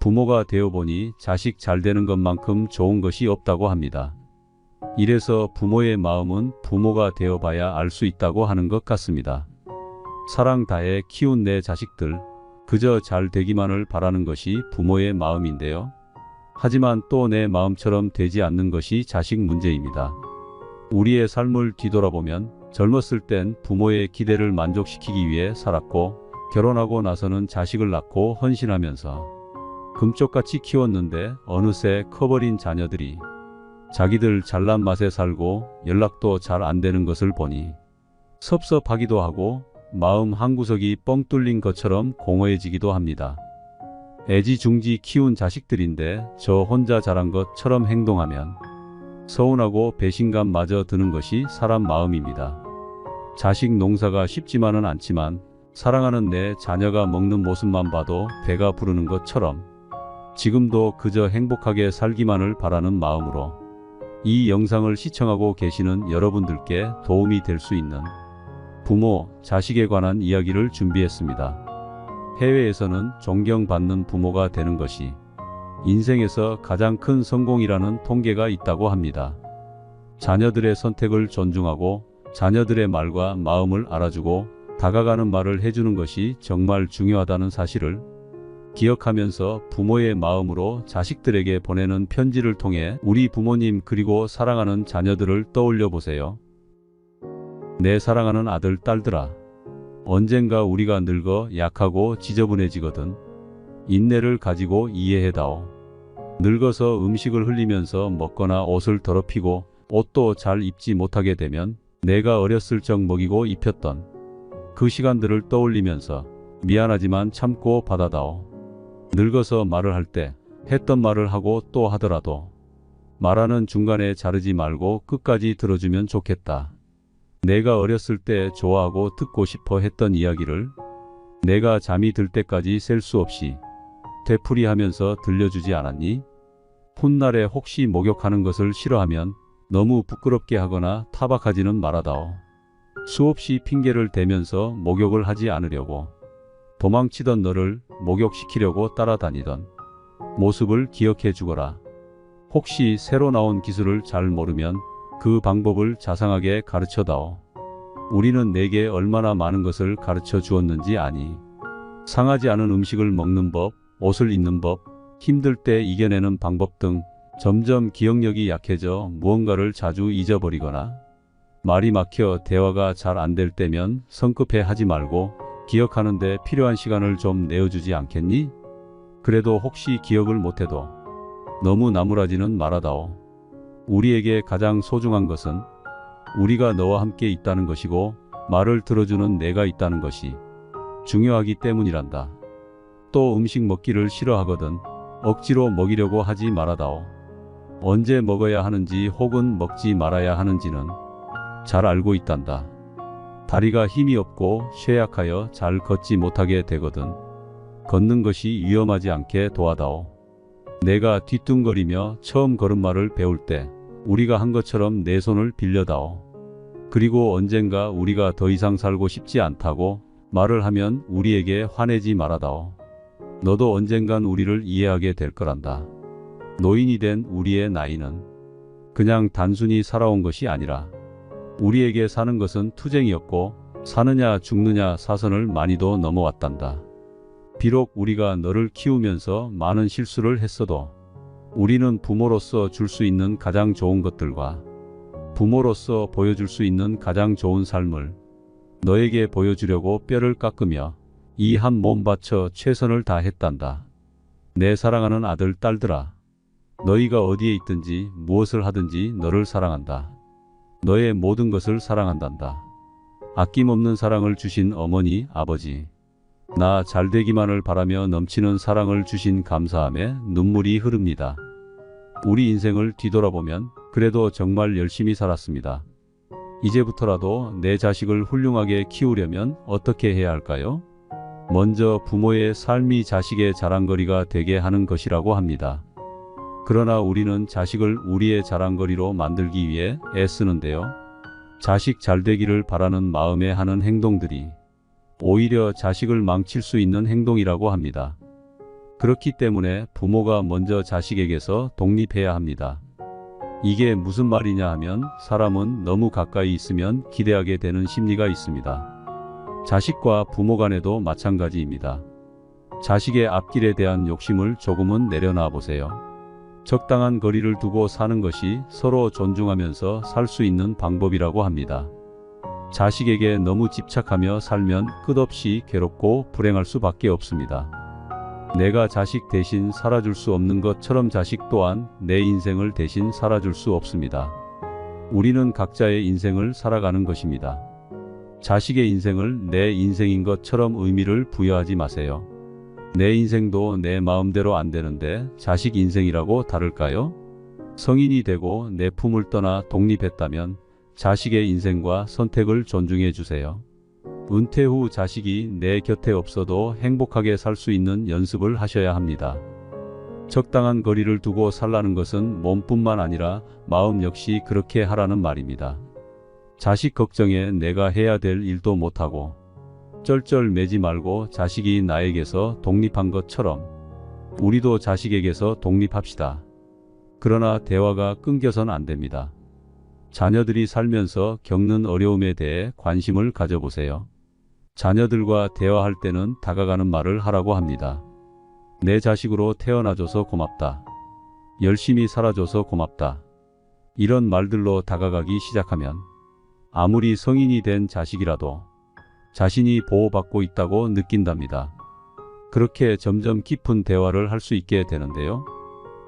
부모가 되어보니 자식 잘 되는 것만큼 좋은 것이 없다고 합니다. 이래서 부모의 마음은 부모가 되어봐야 알 수 있다고 하는 것 같습니다. 사랑 다해 키운 내 자식들, 그저 잘 되기만을 바라는 것이 부모의 마음인데요. 하지만 또 내 마음처럼 되지 않는 것이 자식 문제입니다. 우리의 삶을 뒤돌아보면 젊었을 땐 부모의 기대를 만족시키기 위해 살았고, 결혼하고 나서는 자식을 낳고 헌신하면서 금쪽같이 키웠는데 어느새 커버린 자녀들이 자기들 잘난 맛에 살고 연락도 잘 안 되는 것을 보니 섭섭하기도 하고 마음 한구석이 뻥 뚫린 것처럼 공허해지기도 합니다. 애지중지 키운 자식들인데 저 혼자 자란 것처럼 행동하면 서운하고 배신감마저 드는 것이 사람 마음입니다. 자식 농사가 쉽지만은 않지만 사랑하는 내 자녀가 먹는 모습만 봐도 배가 부르는 것처럼 지금도 그저 행복하게 살기만을 바라는 마음으로 이 영상을 시청하고 계시는 여러분들께 도움이 될 수 있는 부모, 자식에 관한 이야기를 준비했습니다. 해외에서는 존경받는 부모가 되는 것이 인생에서 가장 큰 성공이라는 통계가 있다고 합니다. 자녀들의 선택을 존중하고 자녀들의 말과 마음을 알아주고 다가가는 말을 해주는 것이 정말 중요하다는 사실을 기억하면서 부모의 마음으로 자식들에게 보내는 편지를 통해 우리 부모님 그리고 사랑하는 자녀들을 떠올려 보세요. 내 사랑하는 아들, 딸들아. 언젠가 우리가 늙어 약하고 지저분해지거든. 인내를 가지고 이해해다오. 늙어서 음식을 흘리면서 먹거나 옷을 더럽히고 옷도 잘 입지 못하게 되면 내가 어렸을 적 먹이고 입혔던 그 시간들을 떠올리면서 미안하지만 참고 받아다오. 늙어서 말을 할 때 했던 말을 하고 또 하더라도 말하는 중간에 자르지 말고 끝까지 들어주면 좋겠다. 내가 어렸을 때 좋아하고 듣고 싶어 했던 이야기를 내가 잠이 들 때까지 셀 수 없이 되풀이하면서 들려주지 않았니? 훗날에 혹시 목욕하는 것을 싫어하면 너무 부끄럽게 하거나 타박하지는 말아다오. 수없이 핑계를 대면서 목욕을 하지 않으려고 도망치던 너를 목욕시키려고 따라다니던 모습을 기억해 주거라. 혹시 새로 나온 기술을 잘 모르면 그 방법을 자상하게 가르쳐다오. 우리는 내게 얼마나 많은 것을 가르쳐 주었는지 아니? 상하지 않은 음식을 먹는 법, 옷을 입는 법, 힘들 때 이겨내는 방법 등 점점 기억력이 약해져 무언가를 자주 잊어버리거나 말이 막혀 대화가 잘 안 될 때면 성급해 하지 말고 기억하는데 필요한 시간을 좀 내어주지 않겠니? 그래도 혹시 기억을 못해도 너무 나무라지는 말아다오. 우리에게 가장 소중한 것은 우리가 너와 함께 있다는 것이고 말을 들어주는 내가 있다는 것이 중요하기 때문이란다. 또 음식 먹기를 싫어하거든 억지로 먹이려고 하지 말아다오. 언제 먹어야 하는지 혹은 먹지 말아야 하는지는 잘 알고 있단다. 다리가 힘이 없고 쇠약하여 잘 걷지 못하게 되거든 걷는 것이 위험하지 않게 도와다오. 내가 뒤뚱거리며 처음 걸음마를 배울 때 우리가 한 것처럼 내 손을 빌려다오. 그리고 언젠가 우리가 더 이상 살고 싶지 않다고 말을 하면 우리에게 화내지 말아다오. 너도 언젠간 우리를 이해하게 될 거란다. 노인이 된 우리의 나이는 그냥 단순히 살아온 것이 아니라 우리에게 사는 것은 투쟁이었고 사느냐 죽느냐 사선을 많이도 넘어왔단다. 비록 우리가 너를 키우면서 많은 실수를 했어도 우리는 부모로서 줄 수 있는 가장 좋은 것들과 부모로서 보여줄 수 있는 가장 좋은 삶을 너에게 보여주려고 뼈를 깎으며 이 한 몸 바쳐 최선을 다했단다. 내 사랑하는 아들, 딸들아. 너희가 어디에 있든지 무엇을 하든지 너를 사랑한다. 너의 모든 것을 사랑한단다. 아낌없는 사랑을 주신 어머니, 아버지. 나 잘되기만을 바라며 넘치는 사랑을 주신 감사함에 눈물이 흐릅니다. 우리 인생을 뒤돌아보면 그래도 정말 열심히 살았습니다. 이제부터라도 내 자식을 훌륭하게 키우려면 어떻게 해야 할까요? 먼저 부모의 삶이 자식의 자랑거리가 되게 하는 것이라고 합니다. 그러나 우리는 자식을 우리의 자랑거리로 만들기 위해 애쓰는데요. 자식 잘되기를 바라는 마음에 하는 행동들이 오히려 자식을 망칠 수 있는 행동이라고 합니다. 그렇기 때문에 부모가 먼저 자식에게서 독립해야 합니다. 이게 무슨 말이냐 하면 사람은 너무 가까이 있으면 기대하게 되는 심리가 있습니다. 자식과 부모 간에도 마찬가지입니다. 자식의 앞길에 대한 욕심을 조금은 내려놔 보세요. 적당한 거리를 두고 사는 것이 서로 존중하면서 살 수 있는 방법이라고 합니다. 자식에게 너무 집착하며 살면 끝없이 괴롭고 불행할 수밖에 없습니다. 내가 자식 대신 살아줄 수 없는 것처럼 자식 또한 내 인생을 대신 살아줄 수 없습니다. 우리는 각자의 인생을 살아가는 것입니다. 자식의 인생을 내 인생인 것처럼 의미를 부여하지 마세요. 내 인생도 내 마음대로 안 되는데 자식 인생이라고 다를까요? 성인이 되고 내 품을 떠나 독립했다면 자식의 인생과 선택을 존중해 주세요. 은퇴 후 자식이 내 곁에 없어도 행복하게 살 수 있는 연습을 하셔야 합니다. 적당한 거리를 두고 살라는 것은 몸뿐만 아니라 마음 역시 그렇게 하라는 말입니다. 자식 걱정에 내가 해야 될 일도 못하고 쩔쩔매지 말고 자식이 나에게서 독립한 것처럼 우리도 자식에게서 독립합시다. 그러나 대화가 끊겨선 안 됩니다. 자녀들이 살면서 겪는 어려움에 대해 관심을 가져보세요. 자녀들과 대화할 때는 다가가는 말을 하라고 합니다. 내 자식으로 태어나줘서 고맙다. 열심히 살아줘서 고맙다. 이런 말들로 다가가기 시작하면 아무리 성인이 된 자식이라도 자신이 보호받고 있다고 느낀답니다. 그렇게 점점 깊은 대화를 할 수 있게 되는데요.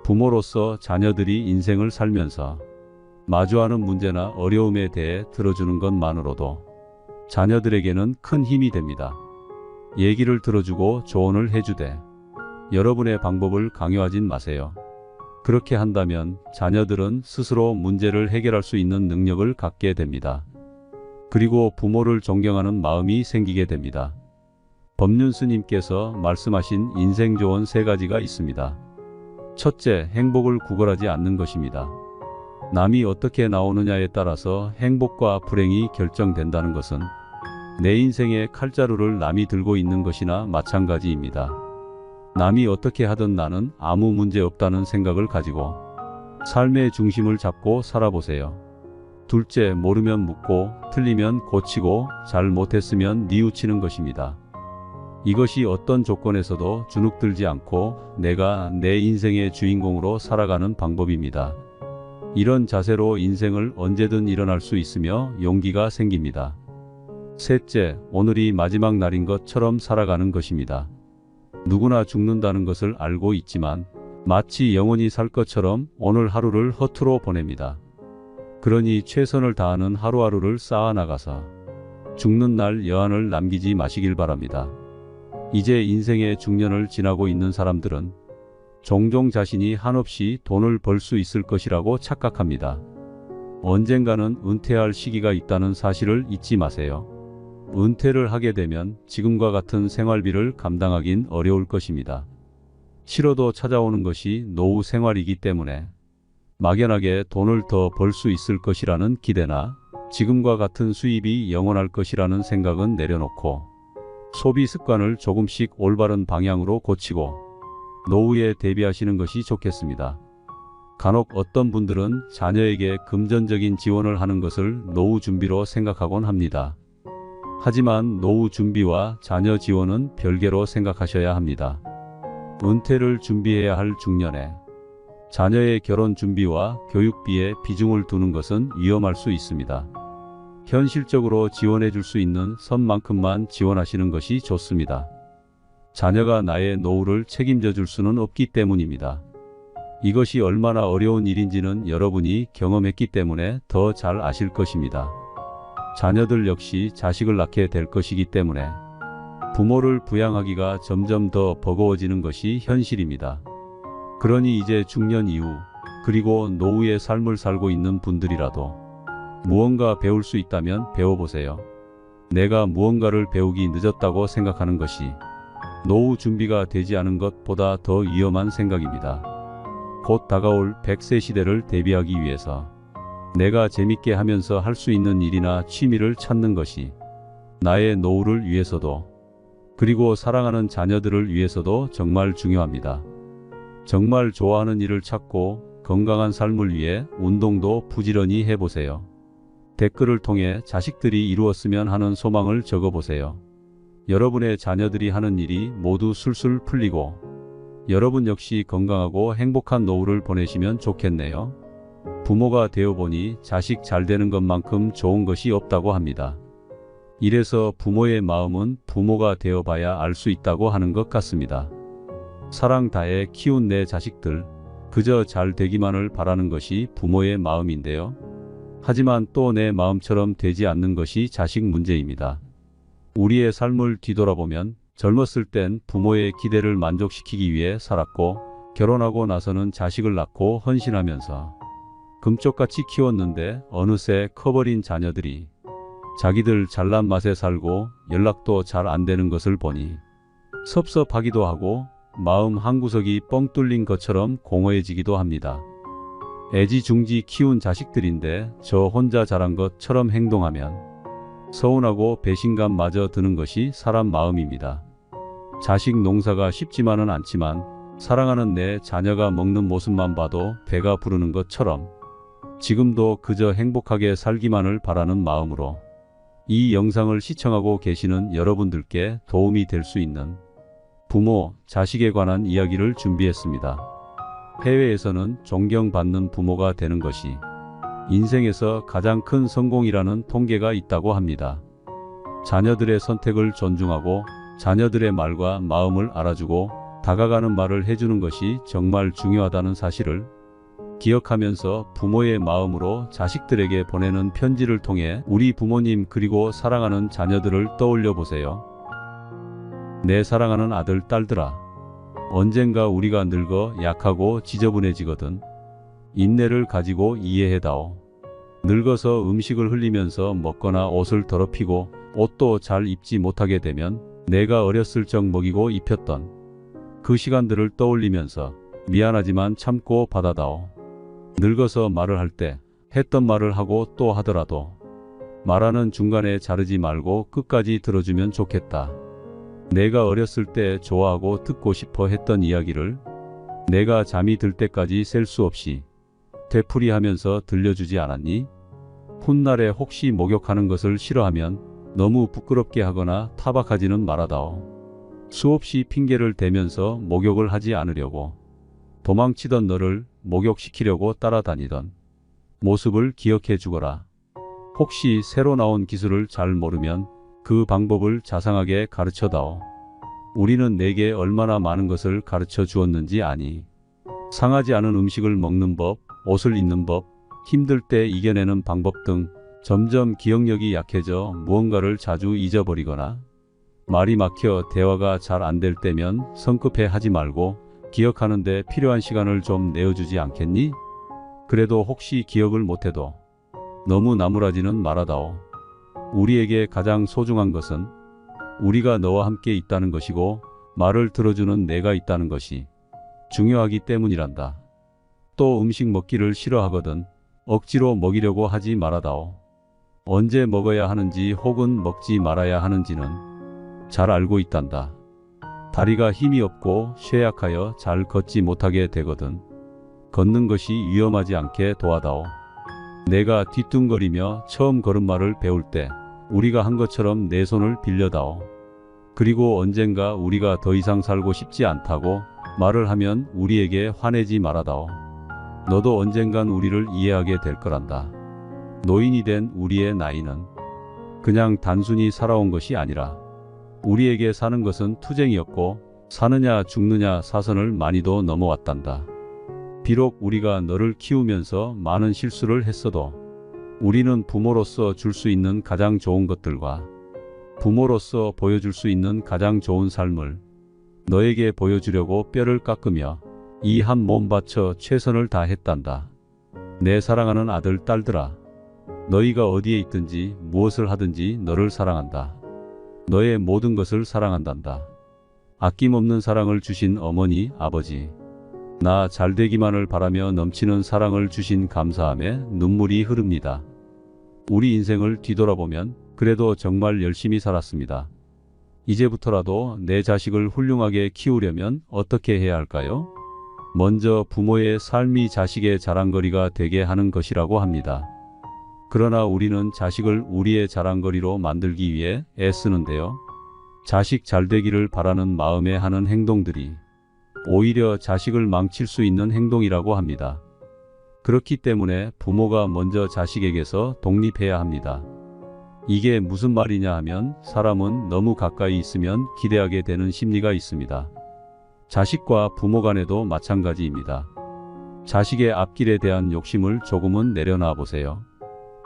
부모로서 자녀들이 인생을 살면서 마주하는 문제나 어려움에 대해 들어주는 것만으로도 자녀들에게는 큰 힘이 됩니다. 얘기를 들어주고 조언을 해주되 여러분의 방법을 강요하진 마세요. 그렇게 한다면 자녀들은 스스로 문제를 해결할 수 있는 능력을 갖게 됩니다. 그리고 부모를 존경하는 마음이 생기게 됩니다. 법륜 스님께서 말씀하신 인생 조언 3가지가 있습니다. 첫째, 행복을 구걸하지 않는 것입니다. 남이 어떻게 나오느냐에 따라서 행복과 불행이 결정된다는 것은 내 인생의 칼자루를 남이 들고 있는 것이나 마찬가지입니다. 남이 어떻게 하든 나는 아무 문제 없다는 생각을 가지고 삶의 중심을 잡고 살아보세요. 둘째, 모르면 묻고 틀리면 고치고 잘 못했으면 뉘우치는 것입니다. 이것이 어떤 조건에서도 주눅들지 않고 내가 내 인생의 주인공으로 살아가는 방법입니다. 이런 자세로 인생을 언제든 일어날 수 있으며 용기가 생깁니다. 셋째, 오늘이 마지막 날인 것처럼 살아가는 것입니다. 누구나 죽는다는 것을 알고 있지만 마치 영원히 살 것처럼 오늘 하루를 허투루 보냅니다. 그러니 최선을 다하는 하루하루를 쌓아나가서 죽는 날 여한을 남기지 마시길 바랍니다. 이제 인생의 중년을 지나고 있는 사람들은 종종 자신이 한없이 돈을 벌 수 있을 것이라고 착각합니다. 언젠가는 은퇴할 시기가 있다는 사실을 잊지 마세요. 은퇴를 하게 되면 지금과 같은 생활비를 감당하긴 어려울 것입니다. 싫어도 찾아오는 것이 노후 생활이기 때문에 막연하게 돈을 더 벌 수 있을 것이라는 기대나 지금과 같은 수입이 영원할 것이라는 생각은 내려놓고 소비 습관을 조금씩 올바른 방향으로 고치고 노후에 대비하시는 것이 좋겠습니다. 간혹 어떤 분들은 자녀에게 금전적인 지원을 하는 것을 노후 준비로 생각하곤 합니다. 하지만 노후 준비와 자녀 지원은 별개로 생각하셔야 합니다. 은퇴를 준비해야 할 중년에 자녀의 결혼 준비와 교육비에 비중을 두는 것은 위험할 수 있습니다. 현실적으로 지원해 줄 수 있는 선만큼만 지원하시는 것이 좋습니다. 자녀가 나의 노후를 책임져 줄 수는 없기 때문입니다. 이것이 얼마나 어려운 일인지는 여러분이 경험했기 때문에 더 잘 아실 것입니다. 자녀들 역시 자식을 낳게 될 것이기 때문에 부모를 부양하기가 점점 더 버거워지는 것이 현실입니다. 그러니 이제 중년 이후 그리고 노후의 삶을 살고 있는 분들이라도 무언가 배울 수 있다면 배워보세요. 내가 무언가를 배우기 늦었다고 생각하는 것이 노후 준비가 되지 않은 것보다 더 위험한 생각입니다. 곧 다가올 100세 시대를 대비하기 위해서 내가 재밌게 하면서 할 수 있는 일이나 취미를 찾는 것이 나의 노후를 위해서도 그리고 사랑하는 자녀들을 위해서도 정말 중요합니다. 정말 좋아하는 일을 찾고 건강한 삶을 위해 운동도 부지런히 해보세요. 댓글을 통해 자식들이 이루었으면 하는 소망을 적어보세요. 여러분의 자녀들이 하는 일이 모두 술술 풀리고 여러분 역시 건강하고 행복한 노후를 보내시면 좋겠네요. 부모가 되어보니 자식 잘 되는 것만큼 좋은 것이 없다고 합니다. 이래서 부모의 마음은 부모가 되어봐야 알 수 있다고 하는 것 같습니다. 사랑 다해 키운 내 자식들, 그저 잘 되기만을 바라는 것이 부모의 마음인데요. 하지만 또 내 마음처럼 되지 않는 것이 자식 문제입니다. 우리의 삶을 뒤돌아보면 젊었을 땐 부모의 기대를 만족시키기 위해 살았고 결혼하고 나서는 자식을 낳고 헌신하면서 금쪽같이 키웠는데 어느새 커버린 자녀들이 자기들 잘난 맛에 살고 연락도 잘 안 되는 것을 보니 섭섭하기도 하고 마음 한구석이 뻥 뚫린 것처럼 공허해지기도 합니다. 애지중지 키운 자식들인데 저 혼자 자란 것처럼 행동하면 서운하고 배신감마저 드는 것이 사람 마음입니다. 자식 농사가 쉽지만은 않지만 사랑하는 내 자녀가 먹는 모습만 봐도 배가 부르는 것처럼 지금도 그저 행복하게 살기만을 바라는 마음으로 이 영상을 시청하고 계시는 여러분들께 도움이 될 수 있는 부모, 자식에 관한 이야기를 준비했습니다. 해외에서는 존경받는 부모가 되는 것이 인생에서 가장 큰 성공이라는 통계가 있다고 합니다. 자녀들의 선택을 존중하고 자녀들의 말과 마음을 알아주고 다가가는 말을 해주는 것이 정말 중요하다는 사실을 기억하면서 부모의 마음으로 자식들에게 보내는 편지를 통해 우리 부모님 그리고 사랑하는 자녀들을 떠올려 보세요. 내 사랑하는 아들, 딸들아. 언젠가 우리가 늙어 약하고 지저분해지거든. 인내를 가지고 이해해다오. 늙어서 음식을 흘리면서 먹거나 옷을 더럽히고 옷도 잘 입지 못하게 되면 내가 어렸을 적 먹이고 입혔던 그 시간들을 떠올리면서 미안하지만 참고 받아다오. 늙어서 말을 할 때 했던 말을 하고 또 하더라도 말하는 중간에 자르지 말고 끝까지 들어주면 좋겠다. 내가 어렸을 때 좋아하고 듣고 싶어 했던 이야기를 내가 잠이 들 때까지 셀 수 없이 되풀이하면서 들려주지 않았니? 훗날에 혹시 목욕하는 것을 싫어하면 너무 부끄럽게 하거나 타박하지는 말아다오. 수없이 핑계를 대면서 목욕을 하지 않으려고 도망치던 너를 목욕시키려고 따라다니던 모습을 기억해 주거라. 혹시 새로 나온 기술을 잘 모르면 그 방법을 자상하게 가르쳐다오. 우리는 내게 얼마나 많은 것을 가르쳐 주었는지 아니? 상하지 않은 음식을 먹는 법, 옷을 입는 법, 힘들 때 이겨내는 방법 등 점점 기억력이 약해져 무언가를 자주 잊어버리거나 말이 막혀 대화가 잘 안 될 때면 성급해 하지 말고 기억하는 데 필요한 시간을 좀 내어주지 않겠니? 그래도 혹시 기억을 못해도 너무 나무라지는 말아다오. 우리에게 가장 소중한 것은 우리가 너와 함께 있다는 것이고 말을 들어주는 내가 있다는 것이 중요하기 때문이란다. 또 음식 먹기를 싫어하거든 억지로 먹이려고 하지 말아다오. 언제 먹어야 하는지 혹은 먹지 말아야 하는지는 잘 알고 있단다. 다리가 힘이 없고 쇠약하여 잘 걷지 못하게 되거든 걷는 것이 위험하지 않게 도와다오. 내가 뒤뚱거리며 처음 걸음마를 배울 때 우리가 한 것처럼 내 손을 빌려다오. 그리고 언젠가 우리가 더 이상 살고 싶지 않다고 말을 하면 우리에게 화내지 말아다오. 너도 언젠간 우리를 이해하게 될 거란다. 노인이 된 우리의 나이는 그냥 단순히 살아온 것이 아니라 우리에게 사는 것은 투쟁이었고 사느냐 죽느냐 사선을 많이도 넘어왔단다. 비록 우리가 너를 키우면서 많은 실수를 했어도 우리는 부모로서 줄 수 있는 가장 좋은 것들과 부모로서 보여줄 수 있는 가장 좋은 삶을 너에게 보여주려고 뼈를 깎으며 이 한 몸 바쳐 최선을 다했단다. 내 사랑하는 아들, 딸들아. 너희가 어디에 있든지 무엇을 하든지 너를 사랑한다. 너의 모든 것을 사랑한단다. 아낌없는 사랑을 주신 어머니, 아버지. 나 잘되기만을 바라며 넘치는 사랑을 주신 감사함에 눈물이 흐릅니다. 우리 인생을 뒤돌아보면 그래도 정말 열심히 살았습니다. 이제부터라도 내 자식을 훌륭하게 키우려면 어떻게 해야 할까요? 먼저 부모의 삶이 자식의 자랑거리가 되게 하는 것이라고 합니다. 그러나 우리는 자식을 우리의 자랑거리로 만들기 위해 애쓰는데요. 자식 잘 되기를 바라는 마음에 하는 행동들이 오히려 자식을 망칠 수 있는 행동이라고 합니다. 그렇기 때문에 부모가 먼저 자식에게서 독립해야 합니다. 이게 무슨 말이냐 하면 사람은 너무 가까이 있으면 기대하게 되는 심리가 있습니다. 자식과 부모 간에도 마찬가지입니다. 자식의 앞길에 대한 욕심을 조금은 내려놔 보세요.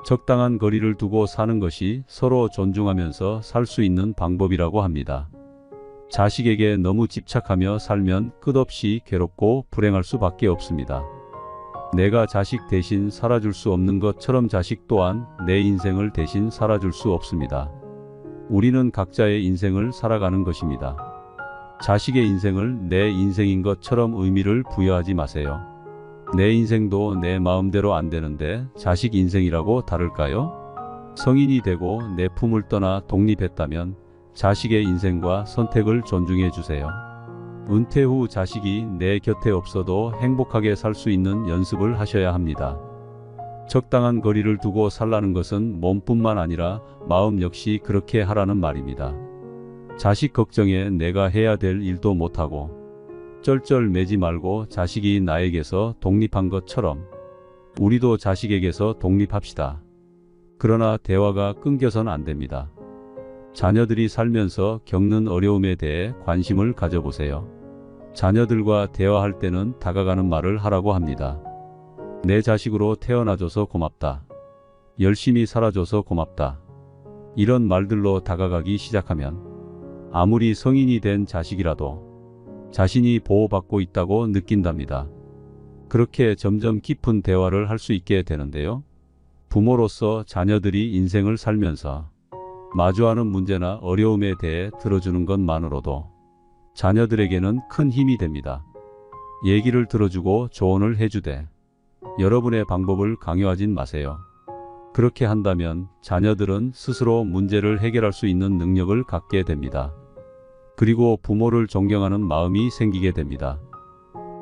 적당한 거리를 두고 사는 것이 서로 존중하면서 살 수 있는 방법이라고 합니다. 자식에게 너무 집착하며 살면 끝없이 괴롭고 불행할 수밖에 없습니다. 내가 자식 대신 살아줄 수 없는 것처럼 자식 또한 내 인생을 대신 살아줄 수 없습니다. 우리는 각자의 인생을 살아가는 것입니다. 자식의 인생을 내 인생인 것처럼 의미를 부여하지 마세요. 내 인생도 내 마음대로 안 되는데 자식 인생이라고 다를까요? 성인이 되고 내 품을 떠나 독립했다면 자식의 인생과 선택을 존중해 주세요. 은퇴 후 자식이 내 곁에 없어도 행복하게 살 수 있는 연습을 하셔야 합니다. 적당한 거리를 두고 살라는 것은 몸뿐만 아니라 마음 역시 그렇게 하라는 말입니다. 자식 걱정에 내가 해야 될 일도 못하고 쩔쩔매지 말고 자식이 나에게서 독립한 것처럼 우리도 자식에게서 독립합시다. 그러나 대화가 끊겨선 안 됩니다. 자녀들이 살면서 겪는 어려움에 대해 관심을 가져보세요. 자녀들과 대화할 때는 다가가는 말을 하라고 합니다. 내 자식으로 태어나줘서 고맙다. 열심히 살아줘서 고맙다. 이런 말들로 다가가기 시작하면 아무리 성인이 된 자식이라도 자신이 보호받고 있다고 느낀답니다. 그렇게 점점 깊은 대화를 할 수 있게 되는데요. 부모로서 자녀들이 인생을 살면서 마주하는 문제나 어려움에 대해 들어주는 것만으로도 자녀들에게는 큰 힘이 됩니다. 얘기를 들어주고 조언을 해주되 여러분의 방법을 강요하진 마세요. 그렇게 한다면 자녀들은 스스로 문제를 해결할 수 있는 능력을 갖게 됩니다. 그리고 부모를 존경하는 마음이 생기게 됩니다.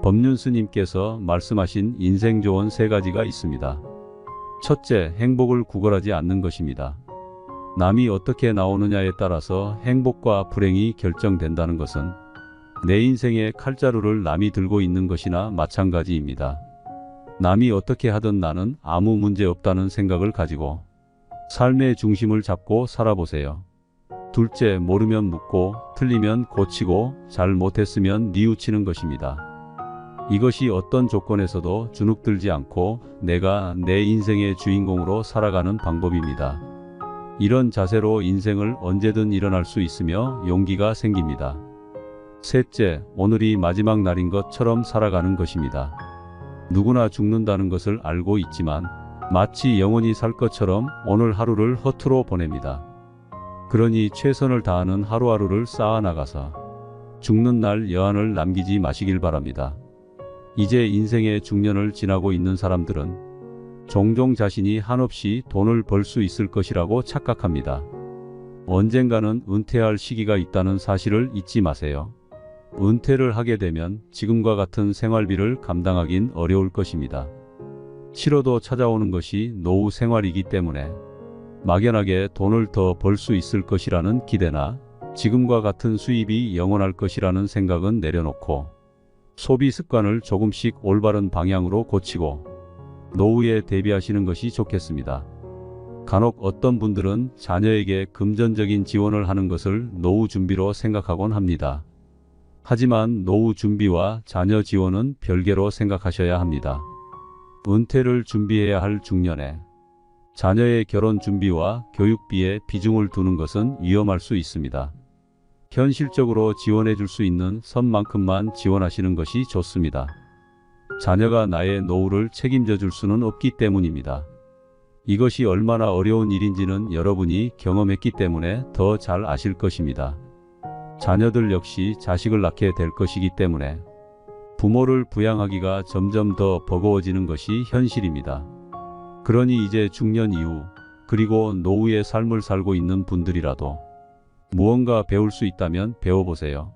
법륜스님께서 말씀하신 인생 조언 3가지가 있습니다. 첫째, 행복을 구걸하지 않는 것입니다. 남이 어떻게 나오느냐에 따라서 행복과 불행이 결정된다는 것은 내 인생의 칼자루를 남이 들고 있는 것이나 마찬가지입니다. 남이 어떻게 하든 나는 아무 문제 없다는 생각을 가지고 삶의 중심을 잡고 살아보세요. 둘째, 모르면 묻고 틀리면 고치고 잘 못했으면 뉘우치는 것입니다. 이것이 어떤 조건에서도 주눅들지 않고 내가 내 인생의 주인공으로 살아가는 방법입니다. 이런 자세로 인생을 언제든 일어날 수 있으며 용기가 생깁니다. 셋째, 오늘이 마지막 날인 것처럼 살아가는 것입니다. 누구나 죽는다는 것을 알고 있지만 마치 영원히 살 것처럼 오늘 하루를 허투루 보냅니다. 그러니 최선을 다하는 하루하루를 쌓아나가서 죽는 날 여한을 남기지 마시길 바랍니다. 이제 인생의 중년을 지나고 있는 사람들은 종종 자신이 한없이 돈을 벌 수 있을 것이라고 착각합니다. 언젠가는 은퇴할 시기가 있다는 사실을 잊지 마세요. 은퇴를 하게 되면 지금과 같은 생활비를 감당하긴 어려울 것입니다. 치료도 찾아오는 것이 노후 생활이기 때문에 막연하게 돈을 더 벌 수 있을 것이라는 기대나 지금과 같은 수입이 영원할 것이라는 생각은 내려놓고 소비 습관을 조금씩 올바른 방향으로 고치고 노후에 대비하시는 것이 좋겠습니다. 간혹 어떤 분들은 자녀에게 금전적인 지원을 하는 것을 노후 준비로 생각하곤 합니다. 하지만 노후 준비와 자녀 지원은 별개로 생각하셔야 합니다. 은퇴를 준비해야 할 중년에 자녀의 결혼 준비와 교육비에 비중을 두는 것은 위험할 수 있습니다. 현실적으로 지원해 줄 수 있는 선만큼만 지원하시는 것이 좋습니다. 자녀가 나의 노후를 책임져 줄 수는 없기 때문입니다. 이것이 얼마나 어려운 일인지는 여러분이 경험했기 때문에 더 잘 아실 것입니다. 자녀들 역시 자식을 낳게 될 것이기 때문에 부모를 부양하기가 점점 더 버거워지는 것이 현실입니다. 그러니 이제 중년 이후 그리고 노후의 삶을 살고 있는 분들이라도 무언가 배울 수 있다면 배워보세요.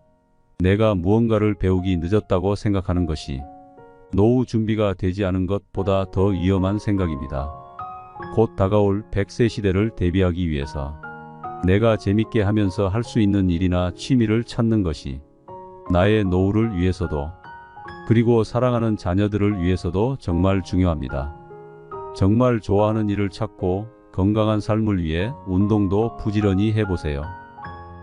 내가 무언가를 배우기 늦었다고 생각하는 것이 노후 준비가 되지 않은 것보다 더 위험한 생각입니다. 곧 다가올 100세 시대를 대비하기 위해서 내가 재밌게 하면서 할 수 있는 일이나 취미를 찾는 것이 나의 노후를 위해서도 그리고 사랑하는 자녀들을 위해서도 정말 중요합니다. 정말 좋아하는 일을 찾고 건강한 삶을 위해 운동도 부지런히 해보세요.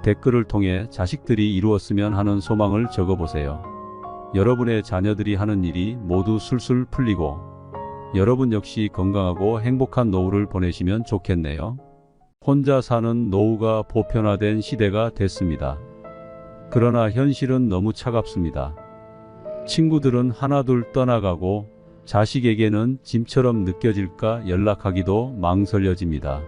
댓글을 통해 자식들이 이루었으면 하는 소망을 적어보세요. 여러분의 자녀들이 하는 일이 모두 술술 풀리고 여러분 역시 건강하고 행복한 노후를 보내시면 좋겠네요. 혼자 사는 노후가 보편화된 시대가 됐습니다. 그러나 현실은 너무 차갑습니다. 친구들은 하나둘 떠나가고 자식에게는 짐처럼 느껴질까 연락하기도 망설여집니다.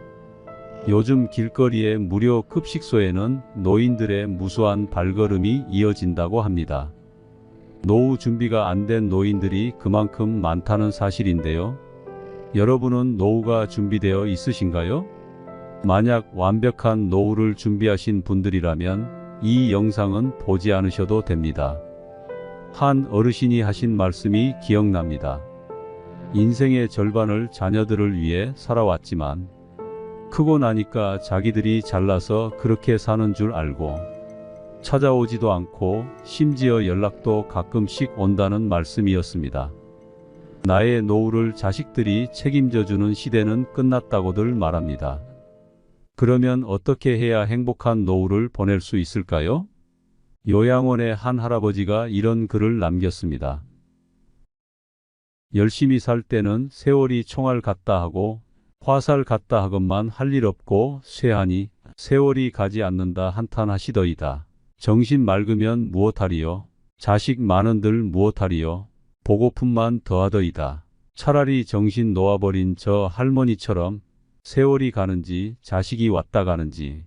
요즘 길거리의 무료 급식소에는 노인들의 무수한 발걸음이 이어진다고 합니다. 노후 준비가 안 된 노인들이 그만큼 많다는 사실인데요. 여러분은 노후가 준비되어 있으신가요? 만약 완벽한 노후를 준비하신 분들이라면 이 영상은 보지 않으셔도 됩니다. 한 어르신이 하신 말씀이 기억납니다. 인생의 절반을 자녀들을 위해 살아왔지만 크고 나니까 자기들이 잘나서 그렇게 사는 줄 알고 찾아오지도 않고 심지어 연락도 가끔씩 온다는 말씀이었습니다. 나의 노후를 자식들이 책임져주는 시대는 끝났다고들 말합니다. 그러면 어떻게 해야 행복한 노후를 보낼 수 있을까요? 요양원의 한 할아버지가 이런 글을 남겼습니다. 열심히 살 때는 세월이 총알 같다 하고 화살 같다 하건만 할 일 없고 쇠하니 세월이 가지 않는다 한탄하시더이다. 정신 맑으면 무엇하리요? 자식 많은들 무엇하리요? 보고품만 더하더이다. 차라리 정신 놓아버린 저 할머니처럼 세월이 가는지 자식이 왔다 가는지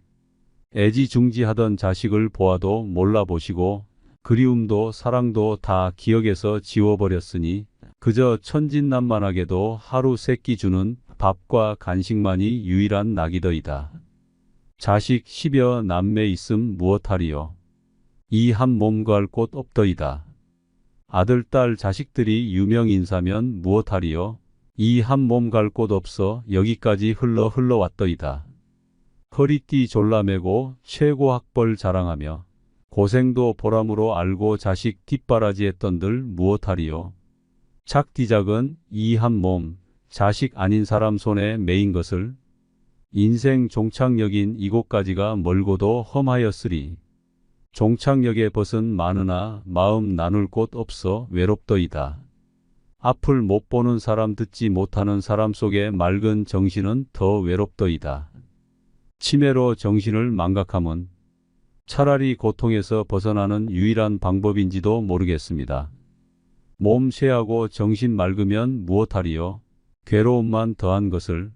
애지중지하던 자식을 보아도 몰라보시고 그리움도 사랑도 다 기억에서 지워버렸으니 그저 천진난만하게도 하루 세끼 주는 밥과 간식만이 유일한 낙이더이다. 자식 10여 남매 있음 무엇하리요? 이 한 몸 구할 곳 없더이다. 아들 딸 자식들이 유명인사면 무엇하리요? 이 한 몸 갈 곳 없어 여기까지 흘러왔더이다. 허리띠 졸라매고 최고 학벌 자랑하며 고생도 보람으로 알고 자식 뒷바라지했던들 무엇하리요? 작디작은 이 한 몸, 자식 아닌 사람 손에 매인 것을 인생 종착역인 이곳까지가 멀고도 험하였으리. 종착역에 벗은 많으나 마음 나눌 곳 없어 외롭더이다. 앞을 못 보는 사람 듣지 못하는 사람 속에 맑은 정신은 더 외롭더이다. 치매로 정신을 망각함은 차라리 고통에서 벗어나는 유일한 방법인지도 모르겠습니다. 몸 쇠하고 정신 맑으면 무엇하리요? 괴로움만 더한 것을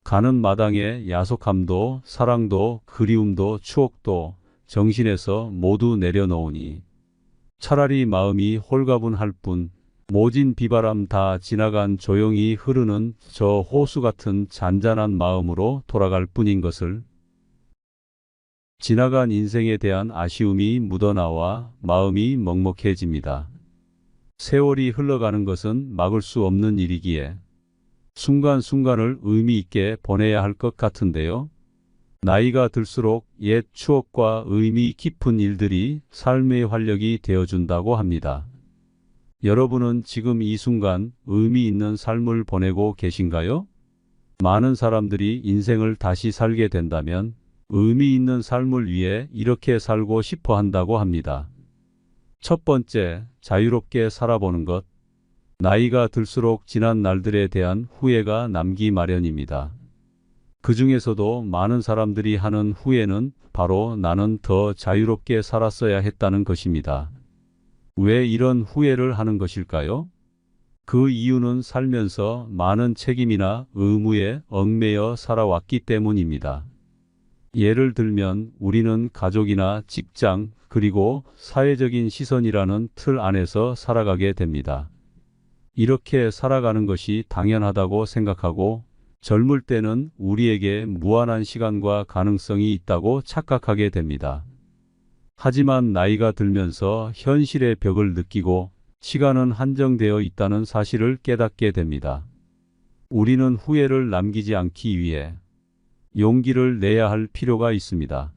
가는 마당에 야속함도 사랑도 그리움도 추억도 정신에서 모두 내려놓으니 차라리 마음이 홀가분할 뿐 모진 비바람 다 지나간 조용히 흐르는 저 호수 같은 잔잔한 마음으로 돌아갈 뿐인 것을 지나간 인생에 대한 아쉬움이 묻어나와 마음이 먹먹해집니다. 세월이 흘러가는 것은 막을 수 없는 일이기에 순간순간을 의미 있게 보내야 할 것 같은데요. 나이가 들수록 옛 추억과 의미 깊은 일들이 삶의 활력이 되어준다고 합니다. 여러분은 지금 이 순간 의미 있는 삶을 보내고 계신가요? 많은 사람들이 인생을 다시 살게 된다면 의미 있는 삶을 위해 이렇게 살고 싶어 한다고 합니다. 첫 번째, 자유롭게 살아보는 것. 나이가 들수록 지난 날들에 대한 후회가 남기 마련입니다. 그 중에서도 많은 사람들이 하는 후회는 바로 나는 더 자유롭게 살았어야 했다는 것입니다. 왜 이런 후회를 하는 것일까요? 그 이유는 살면서 많은 책임이나 의무에 얽매여 살아왔기 때문입니다. 예를 들면 우리는 가족이나 직장 그리고 사회적인 시선이라는 틀 안에서 살아가게 됩니다. 이렇게 살아가는 것이 당연하다고 생각하고 젊을 때는 우리에게 무한한 시간과 가능성이 있다고 착각하게 됩니다. 하지만 나이가 들면서 현실의 벽을 느끼고 시간은 한정되어 있다는 사실을 깨닫게 됩니다. 우리는 후회를 남기지 않기 위해 용기를 내야 할 필요가 있습니다.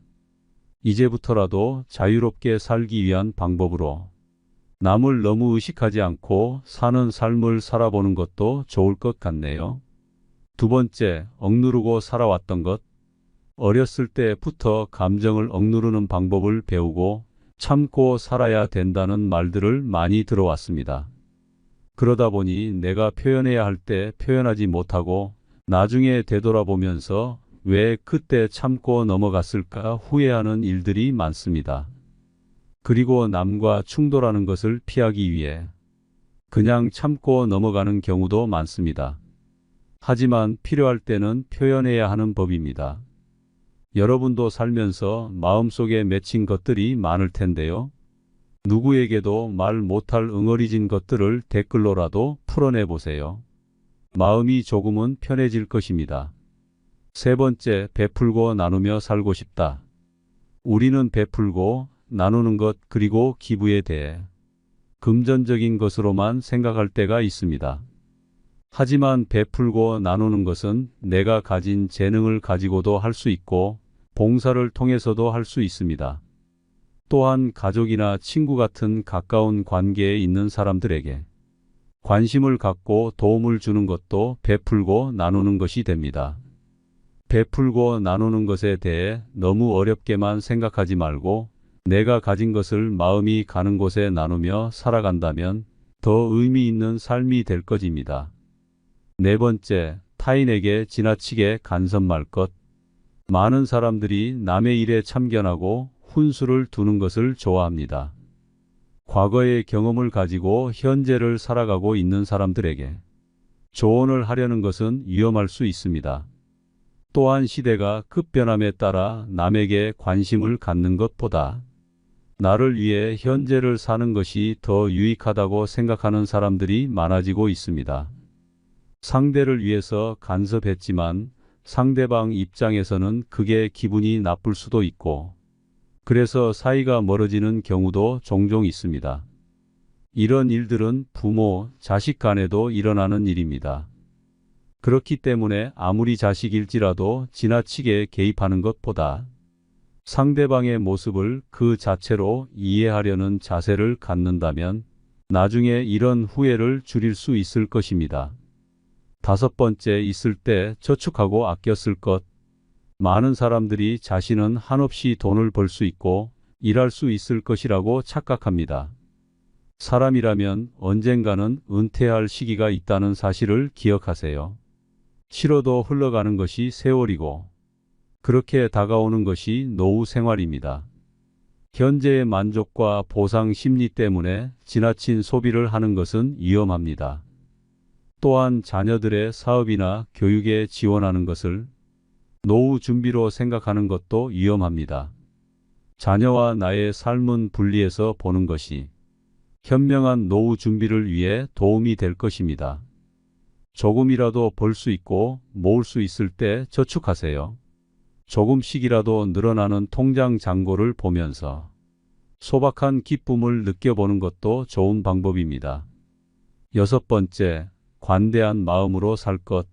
이제부터라도 자유롭게 살기 위한 방법으로 남을 너무 의식하지 않고 사는 삶을 살아보는 것도 좋을 것 같네요. 두 번째, 억누르고 살아왔던 것. 어렸을 때부터 감정을 억누르는 방법을 배우고 참고 살아야 된다는 말들을 많이 들어왔습니다. 그러다 보니 내가 표현해야 할 때 표현하지 못하고 나중에 되돌아보면서 왜 그때 참고 넘어갔을까 후회하는 일들이 많습니다. 그리고 남과 충돌하는 것을 피하기 위해 그냥 참고 넘어가는 경우도 많습니다. 하지만 필요할 때는 표현해야 하는 법입니다. 여러분도 살면서 마음속에 맺힌 것들이 많을 텐데요. 누구에게도 말 못할 응어리진 것들을 댓글로라도 풀어내 보세요. 마음이 조금은 편해질 것입니다. 세 번째, 베풀고 나누며 살고 싶다. 우리는 베풀고 나누는 것 그리고 기부에 대해 금전적인 것으로만 생각할 때가 있습니다. 하지만 베풀고 나누는 것은 내가 가진 재능을 가지고도 할 수 있고 봉사를 통해서도 할 수 있습니다. 또한 가족이나 친구 같은 가까운 관계에 있는 사람들에게 관심을 갖고 도움을 주는 것도 베풀고 나누는 것이 됩니다. 베풀고 나누는 것에 대해 너무 어렵게만 생각하지 말고 내가 가진 것을 마음이 가는 곳에 나누며 살아간다면 더 의미 있는 삶이 될 것입니다. 네 번째, 타인에게 지나치게 간섭 말 것. 많은 사람들이 남의 일에 참견하고 훈수를 두는 것을 좋아합니다. 과거의 경험을 가지고 현재를 살아가고 있는 사람들에게 조언을 하려는 것은 위험할 수 있습니다. 또한 시대가 급변함에 따라 남에게 관심을 갖는 것보다 나를 위해 현재를 사는 것이 더 유익하다고 생각하는 사람들이 많아지고 있습니다. 상대를 위해서 간섭했지만 상대방 입장에서는 그게 기분이 나쁠 수도 있고 그래서 사이가 멀어지는 경우도 종종 있습니다. 이런 일들은 부모, 자식 간에도 일어나는 일입니다. 그렇기 때문에 아무리 자식일지라도 지나치게 개입하는 것보다 상대방의 모습을 그 자체로 이해하려는 자세를 갖는다면 나중에 이런 후회를 줄일 수 있을 것입니다. 다섯 번째, 있을 때 저축하고 아껴 쓸 것. 많은 사람들이 자신은 한없이 돈을 벌 수 있고 일할 수 있을 것이라고 착각합니다. 사람이라면 언젠가는 은퇴할 시기가 있다는 사실을 기억하세요. 싫어도 흘러가는 것이 세월이고 그렇게 다가오는 것이 노후 생활입니다. 현재의 만족과 보상 심리 때문에 지나친 소비를 하는 것은 위험합니다. 또한 자녀들의 사업이나 교육에 지원하는 것을 노후 준비로 생각하는 것도 위험합니다. 자녀와 나의 삶은 분리해서 보는 것이 현명한 노후 준비를 위해 도움이 될 것입니다. 조금이라도 벌 수 있고 모을 수 있을 때 저축하세요. 조금씩이라도 늘어나는 통장 잔고를 보면서 소박한 기쁨을 느껴보는 것도 좋은 방법입니다. 여섯 번째, 관대한 마음으로 살 것.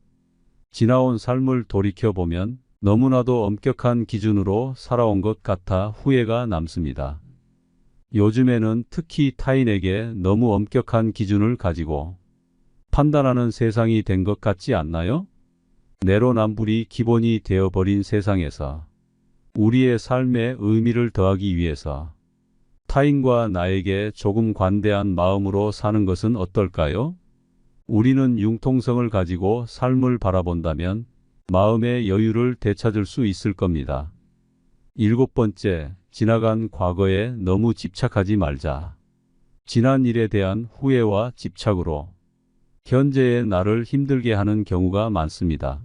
지나온 삶을 돌이켜보면 너무나도 엄격한 기준으로 살아온 것 같아 후회가 남습니다. 요즘에는 특히 타인에게 너무 엄격한 기준을 가지고 판단하는 세상이 된 것 같지 않나요? 내로남불이 기본이 되어버린 세상에서 우리의 삶에 의미를 더하기 위해서 타인과 나에게 조금 관대한 마음으로 사는 것은 어떨까요? 우리는 융통성을 가지고 삶을 바라본다면 마음의 여유를 되찾을 수 있을 겁니다. 일곱 번째, 지나간 과거에 너무 집착하지 말자. 지난 일에 대한 후회와 집착으로 현재의 나를 힘들게 하는 경우가 많습니다.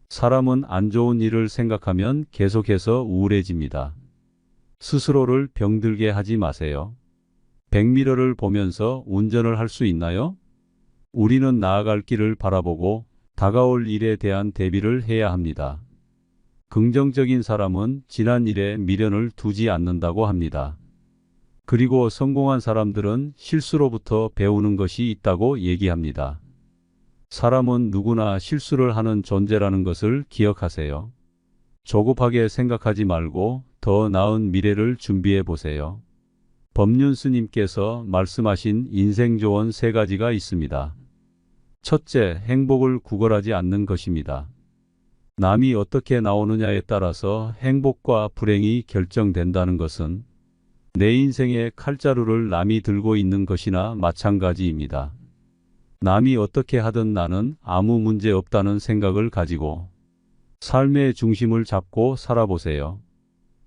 사람은 안 좋은 일을 생각하면 계속해서 우울해집니다. 스스로를 병들게 하지 마세요. 백미러를 보면서 운전을 할 수 있나요? 우리는 나아갈 길을 바라보고 다가올 일에 대한 대비를 해야 합니다. 긍정적인 사람은 지난 일에 미련을 두지 않는다고 합니다. 그리고 성공한 사람들은 실수로부터 배우는 것이 있다고 얘기합니다. 사람은 누구나 실수를 하는 존재라는 것을 기억하세요. 조급하게 생각하지 말고 더 나은 미래를 준비해 보세요. 법륜 스님께서 말씀하신 인생 조언 3가지가 있습니다. 첫째, 행복을 구걸하지 않는 것입니다. 남이 어떻게 나오느냐에 따라서 행복과 불행이 결정된다는 것은 내 인생의 칼자루를 남이 들고 있는 것이나 마찬가지입니다. 남이 어떻게 하든 나는 아무 문제 없다는 생각을 가지고 삶의 중심을 잡고 살아보세요.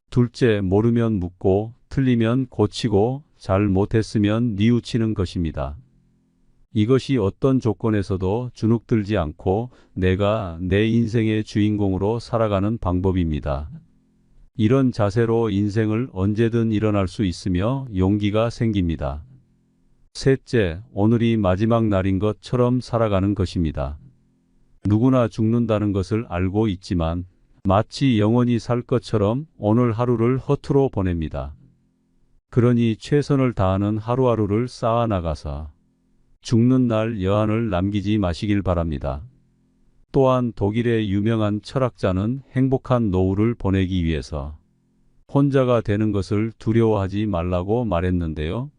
둘째, 모르면 묻고 틀리면 고치고 잘 못했으면 뉘우치는 것입니다. 이것이 어떤 조건에서도 주눅들지 않고 내가 내 인생의 주인공으로 살아가는 방법입니다. 이런 자세로 인생을 언제든 일어날 수 있으며 용기가 생깁니다. 셋째, 오늘이 마지막 날인 것처럼 살아가는 것입니다. 누구나 죽는다는 것을 알고 있지만 마치 영원히 살 것처럼 오늘 하루를 허투루 보냅니다. 그러니 최선을 다하는 하루하루를 쌓아나가서 죽는 날 여한을 남기지 마시길 바랍니다. 또한 독일의 유명한 철학자는 행복한 노후를 보내기 위해서 혼자가 되는 것을 두려워하지 말라고 말했는데요.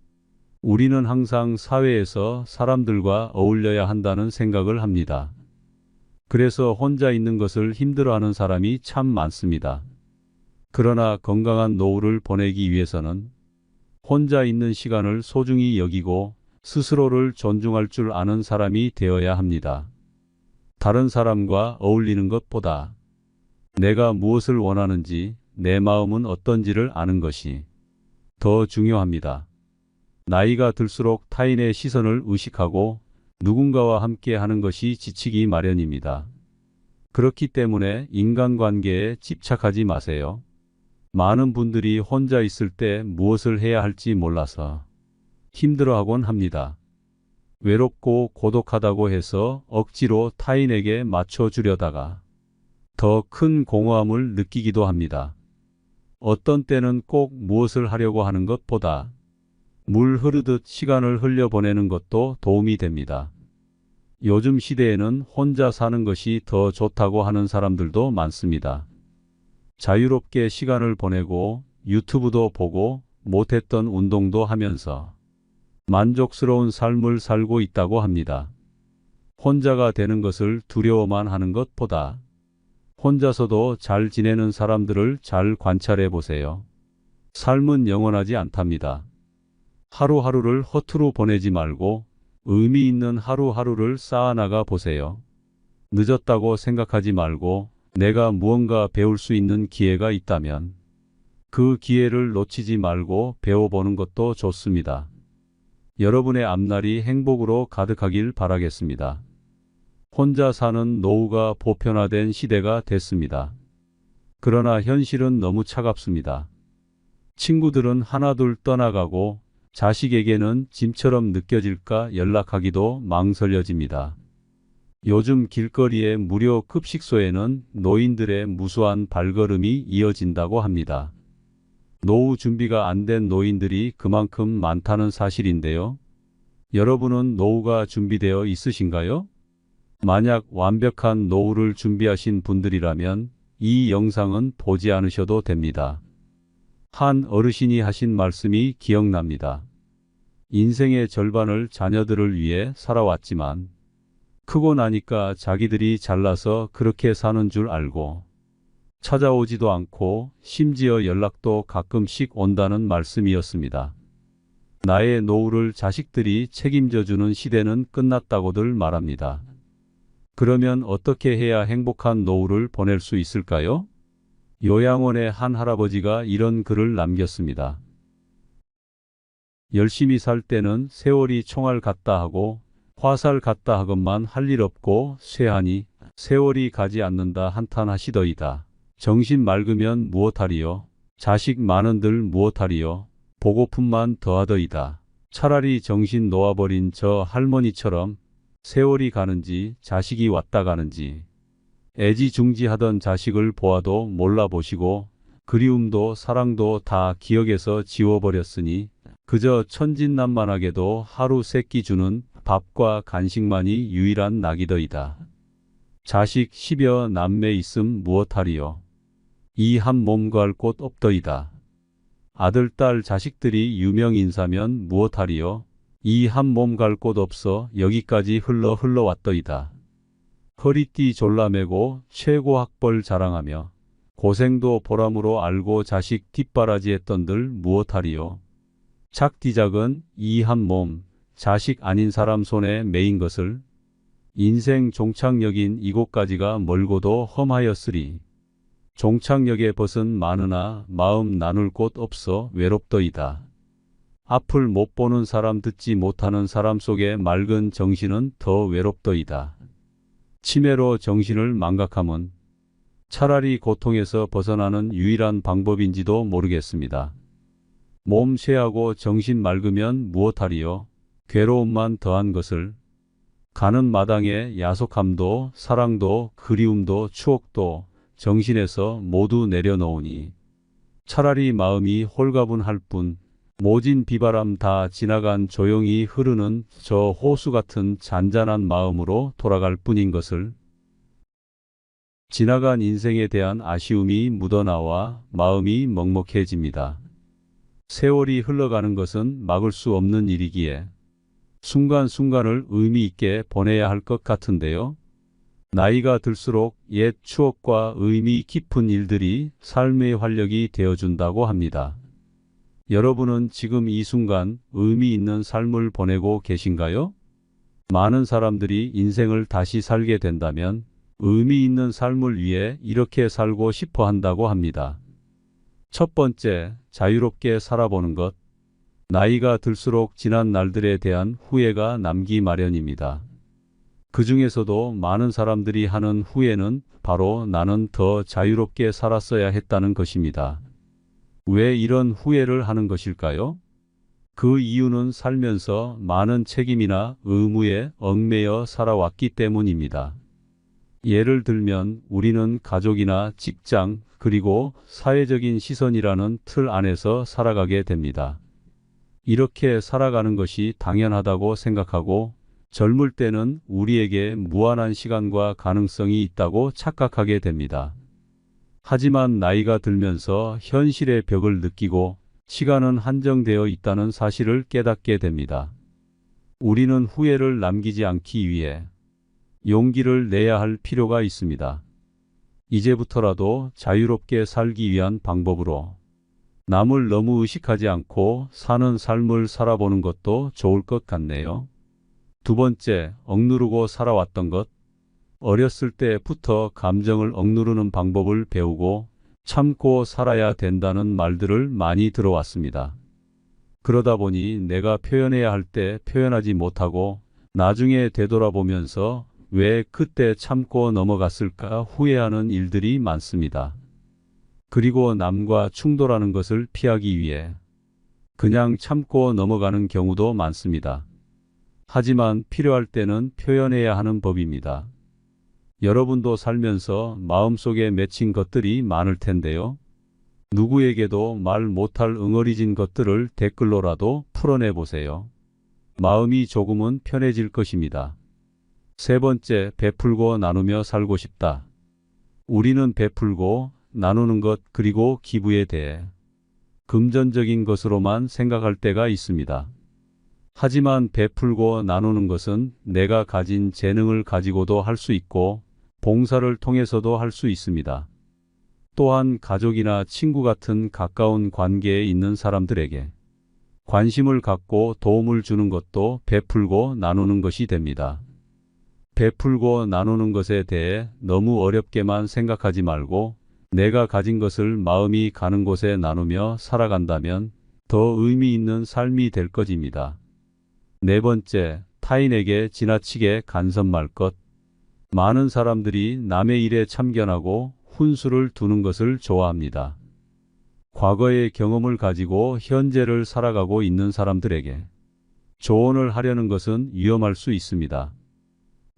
우리는 항상 사회에서 사람들과 어울려야 한다는 생각을 합니다. 그래서 혼자 있는 것을 힘들어하는 사람이 참 많습니다. 그러나 건강한 노후를 보내기 위해서는 혼자 있는 시간을 소중히 여기고 스스로를 존중할 줄 아는 사람이 되어야 합니다. 다른 사람과 어울리는 것보다 내가 무엇을 원하는지, 내 마음은 어떤지를 아는 것이 더 중요합니다. 나이가 들수록 타인의 시선을 의식하고 누군가와 함께 하는 것이 지치기 마련입니다. 그렇기 때문에 인간관계에 집착하지 마세요. 많은 분들이 혼자 있을 때 무엇을 해야 할지 몰라서 힘들어하곤 합니다. 외롭고 고독하다고 해서 억지로 타인에게 맞춰주려다가 더 큰 공허함을 느끼기도 합니다. 어떤 때는 꼭 무엇을 하려고 하는 것보다 물 흐르듯 시간을 흘려보내는 것도 도움이 됩니다. 요즘 시대에는 혼자 사는 것이 더 좋다고 하는 사람들도 많습니다. 자유롭게 시간을 보내고 유튜브도 보고 못했던 운동도 하면서 만족스러운 삶을 살고 있다고 합니다. 혼자가 되는 것을 두려워만 하는 것보다 혼자서도 잘 지내는 사람들을 잘 관찰해 보세요. 삶은 영원하지 않답니다. 하루하루를 허투루 보내지 말고 의미 있는 하루하루를 쌓아나가 보세요. 늦었다고 생각하지 말고 내가 무언가 배울 수 있는 기회가 있다면 그 기회를 놓치지 말고 배워보는 것도 좋습니다. 여러분의 앞날이 행복으로 가득하길 바라겠습니다. 혼자 사는 노후가 보편화된 시대가 됐습니다. 그러나 현실은 너무 차갑습니다. 친구들은 하나둘 떠나가고 자식에게는 짐처럼 느껴질까 연락하기도 망설여집니다. 요즘 길거리의 무료 급식소에는 노인들의 무수한 발걸음이 이어진다고 합니다. 노후 준비가 안 된 노인들이 그만큼 많다는 사실인데요. 여러분은 노후가 준비되어 있으신가요? 만약 완벽한 노후를 준비하신 분들이라면 이 영상은 보지 않으셔도 됩니다. 한 어르신이 하신 말씀이 기억납니다. 인생의 절반을 자녀들을 위해 살아왔지만 크고 나니까 자기들이 잘나서 그렇게 사는 줄 알고 찾아오지도 않고 심지어 연락도 가끔씩 온다는 말씀이었습니다. 나의 노후를 자식들이 책임져 주는 시대는 끝났다고들 말합니다. 그러면 어떻게 해야 행복한 노후를 보낼 수 있을까요? 요양원의 한 할아버지가 이런 글을 남겼습니다. 열심히 살 때는 세월이 총알 같다 하고 화살 같다 하건만 할 일 없고 쇠하니 세월이 가지 않는다 한탄하시더이다. 정신 맑으면 무엇하리요? 자식 많은들 무엇하리요? 보고품만 더하더이다. 차라리 정신 놓아버린 저 할머니처럼 세월이 가는지 자식이 왔다 가는지 애지중지하던 자식을 보아도 몰라보시고 그리움도 사랑도 다 기억에서 지워버렸으니 그저 천진난만하게도 하루 세끼 주는 밥과 간식만이 유일한 낙이더이다. 자식 10여 남매 있음 무엇하리요. 이 한 몸 구할 곳 없더이다. 아들 딸 자식들이 유명인사면 무엇하리요. 이 한 몸 갈 곳 없어 여기까지 흘러왔더이다. 허리띠 졸라매고 최고 학벌 자랑하며 고생도 보람으로 알고 자식 뒷바라지했던들 무엇하리요. 작디작은 이 한 몸, 자식 아닌 사람 손에 매인 것을 인생 종착역인 이곳까지가 멀고도 험하였으리. 종착역에 벗은 많으나 마음 나눌 곳 없어 외롭더이다. 앞을 못 보는 사람 듣지 못하는 사람 속에 맑은 정신은 더 외롭더이다. 치매로 정신을 망각함은 차라리 고통에서 벗어나는 유일한 방법인지도 모르겠습니다. 몸 쇠하고 정신 맑으면 무엇하리요. 괴로움만 더한 것을. 가는 마당에 야속함도 사랑도 그리움도 추억도 정신에서 모두 내려놓으니 차라리 마음이 홀가분할 뿐 모진 비바람 다 지나간 조용히 흐르는 저 호수 같은 잔잔한 마음으로 돌아갈 뿐인 것을. 지나간 인생에 대한 아쉬움이 묻어나와 마음이 먹먹해집니다. 세월이 흘러가는 것은 막을 수 없는 일이기에 순간순간을 의미 있게 보내야 할 것 같은데요. 나이가 들수록 옛 추억과 의미 깊은 일들이 삶의 활력이 되어준다고 합니다. 여러분은 지금 이 순간 의미 있는 삶을 보내고 계신가요? 많은 사람들이 인생을 다시 살게 된다면 의미 있는 삶을 위해 이렇게 살고 싶어 한다고 합니다. 첫 번째, 자유롭게 살아보는 것. 나이가 들수록 지난 날들에 대한 후회가 남기 마련입니다. 그 중에서도 많은 사람들이 하는 후회는 바로 나는 더 자유롭게 살았어야 했다는 것입니다. 왜 이런 후회를 하는 것일까요? 그 이유는 살면서 많은 책임이나 의무에 얽매여 살아왔기 때문입니다. 예를 들면 우리는 가족이나 직장 그리고 사회적인 시선이라는 틀 안에서 살아가게 됩니다. 이렇게 살아가는 것이 당연하다고 생각하고 젊을 때는 우리에게 무한한 시간과 가능성이 있다고 착각하게 됩니다. 하지만 나이가 들면서 현실의 벽을 느끼고 시간은 한정되어 있다는 사실을 깨닫게 됩니다. 우리는 후회를 남기지 않기 위해 용기를 내야 할 필요가 있습니다. 이제부터라도 자유롭게 살기 위한 방법으로 남을 너무 의식하지 않고 사는 삶을 살아보는 것도 좋을 것 같네요. 두 번째, 억누르고 살아왔던 것. 어렸을 때부터 감정을 억누르는 방법을 배우고 참고 살아야 된다는 말들을 많이 들어왔습니다. 그러다 보니 내가 표현해야 할 때 표현하지 못하고 나중에 되돌아보면서 왜 그때 참고 넘어갔을까 후회하는 일들이 많습니다. 그리고 남과 충돌하는 것을 피하기 위해 그냥 참고 넘어가는 경우도 많습니다. 하지만 필요할 때는 표현해야 하는 법입니다. 여러분도 살면서 마음속에 맺힌 것들이 많을 텐데요. 누구에게도 말 못할 응어리진 것들을 댓글로라도 풀어내 보세요. 마음이 조금은 편해질 것입니다. 세 번째, 베풀고 나누며 살고 싶다. 우리는 베풀고 나누는 것 그리고 기부에 대해 금전적인 것으로만 생각할 때가 있습니다. 하지만 베풀고 나누는 것은 내가 가진 재능을 가지고도 할 수 있고 봉사를 통해서도 할 수 있습니다. 또한 가족이나 친구 같은 가까운 관계에 있는 사람들에게 관심을 갖고 도움을 주는 것도 베풀고 나누는 것이 됩니다. 베풀고 나누는 것에 대해 너무 어렵게만 생각하지 말고 내가 가진 것을 마음이 가는 곳에 나누며 살아간다면 더 의미 있는 삶이 될 것입니다. 네 번째, 타인에게 지나치게 간섭 말 것. 많은 사람들이 남의 일에 참견하고 훈수를 두는 것을 좋아합니다. 과거의 경험을 가지고 현재를 살아가고 있는 사람들에게 조언을 하려는 것은 위험할 수 있습니다.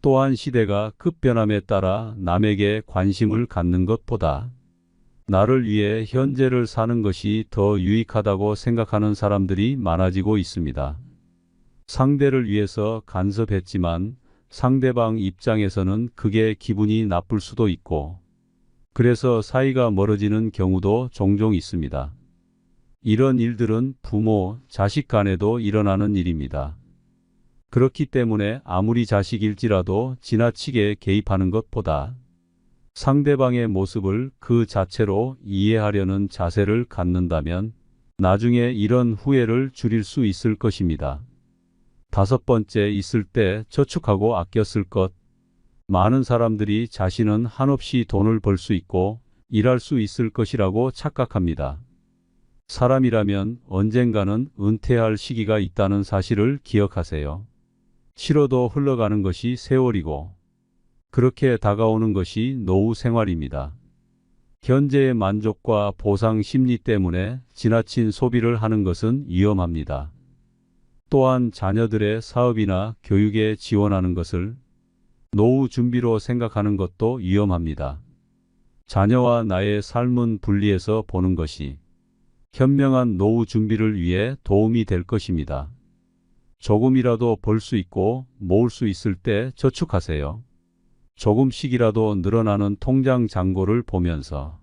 또한 시대가 급변함에 따라 남에게 관심을 갖는 것보다 나를 위해 현재를 사는 것이 더 유익하다고 생각하는 사람들이 많아지고 있습니다. 상대를 위해서 간섭했지만 상대방 입장에서는 그게 기분이 나쁠 수도 있고, 그래서 사이가 멀어지는 경우도 종종 있습니다. 이런 일들은 부모, 자식 간에도 일어나는 일입니다. 그렇기 때문에 아무리 자식일지라도 지나치게 개입하는 것보다 상대방의 모습을 그 자체로 이해하려는 자세를 갖는다면 나중에 이런 후회를 줄일 수 있을 것입니다. 5번째, 있을 때 저축하고 아껴 쓸 것. 많은 사람들이 자신은 한없이 돈을 벌 수 있고 일할 수 있을 것이라고 착각합니다. 사람이라면 언젠가는 은퇴할 시기가 있다는 사실을 기억하세요. 싫어도 흘러가는 것이 세월이고 그렇게 다가오는 것이 노후 생활입니다. 현재의 만족과 보상 심리 때문에 지나친 소비를 하는 것은 위험합니다. 또한 자녀들의 사업이나 교육에 지원하는 것을 노후 준비로 생각하는 것도 위험합니다. 자녀와 나의 삶은 분리해서 보는 것이 현명한 노후 준비를 위해 도움이 될 것입니다. 조금이라도 벌 수 있고 모을 수 있을 때 저축하세요. 조금씩이라도 늘어나는 통장 잔고를 보면서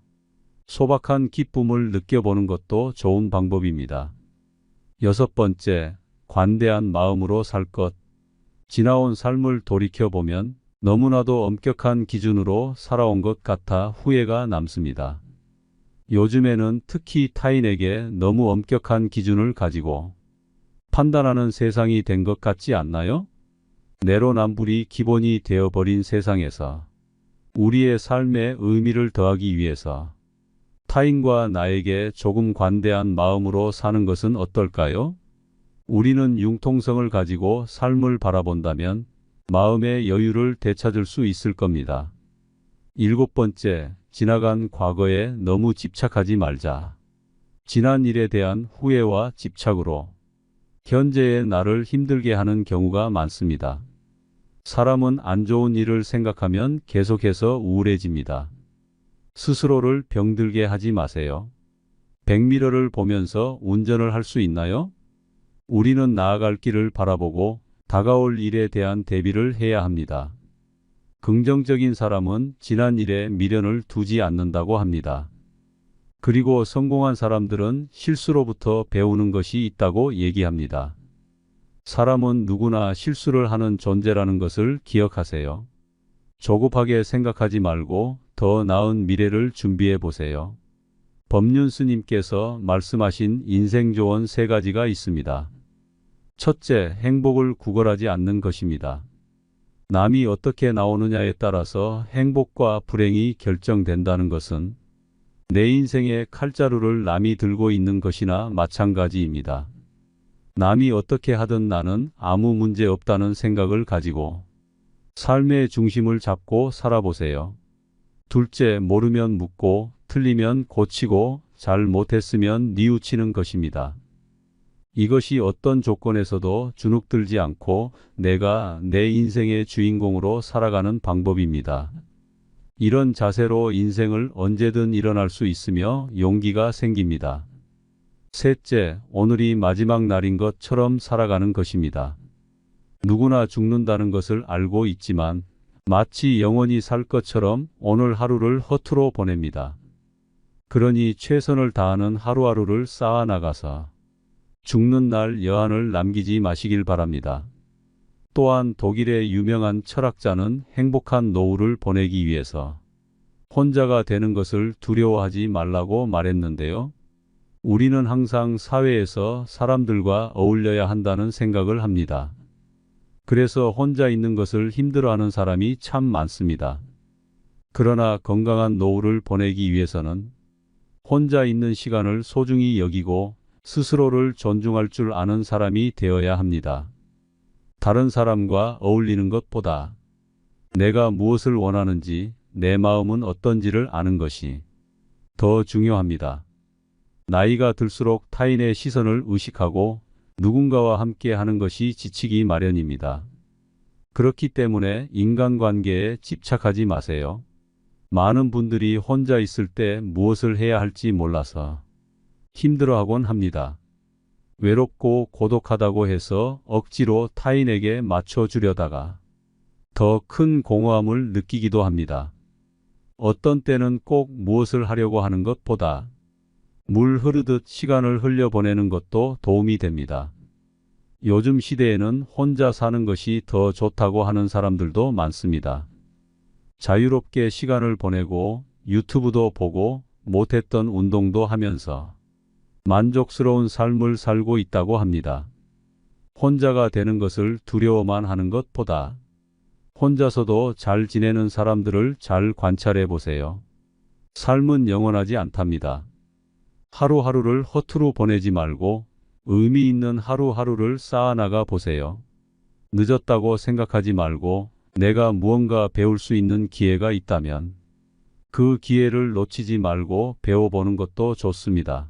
소박한 기쁨을 느껴보는 것도 좋은 방법입니다. 6번째, 관대한 마음으로 살 것. 지나온 삶을 돌이켜보면 너무나도 엄격한 기준으로 살아온 것 같아 후회가 남습니다. 요즘에는 특히 타인에게 너무 엄격한 기준을 가지고 판단하는 세상이 된 것 같지 않나요? 내로남불이 기본이 되어버린 세상에서 우리의 삶에 의미를 더하기 위해서 타인과 나에게 조금 관대한 마음으로 사는 것은 어떨까요? 우리는 융통성을 가지고 삶을 바라본다면 마음의 여유를 되찾을 수 있을 겁니다. 7번째, 지나간 과거에 너무 집착하지 말자. 지난 일에 대한 후회와 집착으로 현재의 나를 힘들게 하는 경우가 많습니다. 사람은 안 좋은 일을 생각하면 계속해서 우울해집니다. 스스로를 병들게 하지 마세요. 백미러를 보면서 운전을 할 수 있나요? 우리는 나아갈 길을 바라보고 다가올 일에 대한 대비를 해야 합니다. 긍정적인 사람은 지난 일에 미련을 두지 않는다고 합니다. 그리고 성공한 사람들은 실수로부터 배우는 것이 있다고 얘기합니다. 사람은 누구나 실수를 하는 존재라는 것을 기억하세요. 조급하게 생각하지 말고 더 나은 미래를 준비해 보세요. 법륜 스님께서 말씀하신 인생 조언 3가지가 있습니다. 첫째, 행복을 구걸하지 않는 것입니다. 남이 어떻게 나오느냐에 따라서 행복과 불행이 결정된다는 것은 내 인생의 칼자루를 남이 들고 있는 것이나 마찬가지입니다. 남이 어떻게 하든 나는 아무 문제 없다는 생각을 가지고 삶의 중심을 잡고 살아보세요. 둘째, 모르면 묻고 틀리면 고치고 잘 못했으면 뉘우치는 것입니다. 이것이 어떤 조건에서도 주눅들지 않고 내가 내 인생의 주인공으로 살아가는 방법입니다. 이런 자세로 인생을 언제든 일어날 수 있으며 용기가 생깁니다. 셋째, 오늘이 마지막 날인 것처럼 살아가는 것입니다. 누구나 죽는다는 것을 알고 있지만 마치 영원히 살 것처럼 오늘 하루를 허투루 보냅니다. 그러니 최선을 다하는 하루하루를 쌓아나가서 죽는 날 여한을 남기지 마시길 바랍니다. 또한 독일의 유명한 철학자는 행복한 노후를 보내기 위해서 혼자가 되는 것을 두려워하지 말라고 말했는데요. 우리는 항상 사회에서 사람들과 어울려야 한다는 생각을 합니다. 그래서 혼자 있는 것을 힘들어하는 사람이 참 많습니다. 그러나 건강한 노후를 보내기 위해서는 혼자 있는 시간을 소중히 여기고 스스로를 존중할 줄 아는 사람이 되어야 합니다. 다른 사람과 어울리는 것보다 내가 무엇을 원하는지, 내 마음은 어떤지를 아는 것이 더 중요합니다. 나이가 들수록 타인의 시선을 의식하고 누군가와 함께 하는 것이 지치기 마련입니다. 그렇기 때문에 인간관계에 집착하지 마세요. 많은 분들이 혼자 있을 때 무엇을 해야 할지 몰라서 힘들어하곤 합니다. 외롭고 고독하다고 해서 억지로 타인에게 맞춰주려다가 더 큰 공허함을 느끼기도 합니다. 어떤 때는 꼭 무엇을 하려고 하는 것보다 물 흐르듯 시간을 흘려보내는 것도 도움이 됩니다. 요즘 시대에는 혼자 사는 것이 더 좋다고 하는 사람들도 많습니다. 자유롭게 시간을 보내고 유튜브도 보고 못했던 운동도 하면서 만족스러운 삶을 살고 있다고 합니다. 혼자가 되는 것을 두려워만 하는 것보다 혼자서도 잘 지내는 사람들을 잘 관찰해 보세요. 삶은 영원하지 않답니다. 하루하루를 허투루 보내지 말고 의미 있는 하루하루를 쌓아나가 보세요. 늦었다고 생각하지 말고 내가 무언가 배울 수 있는 기회가 있다면 그 기회를 놓치지 말고 배워보는 것도 좋습니다.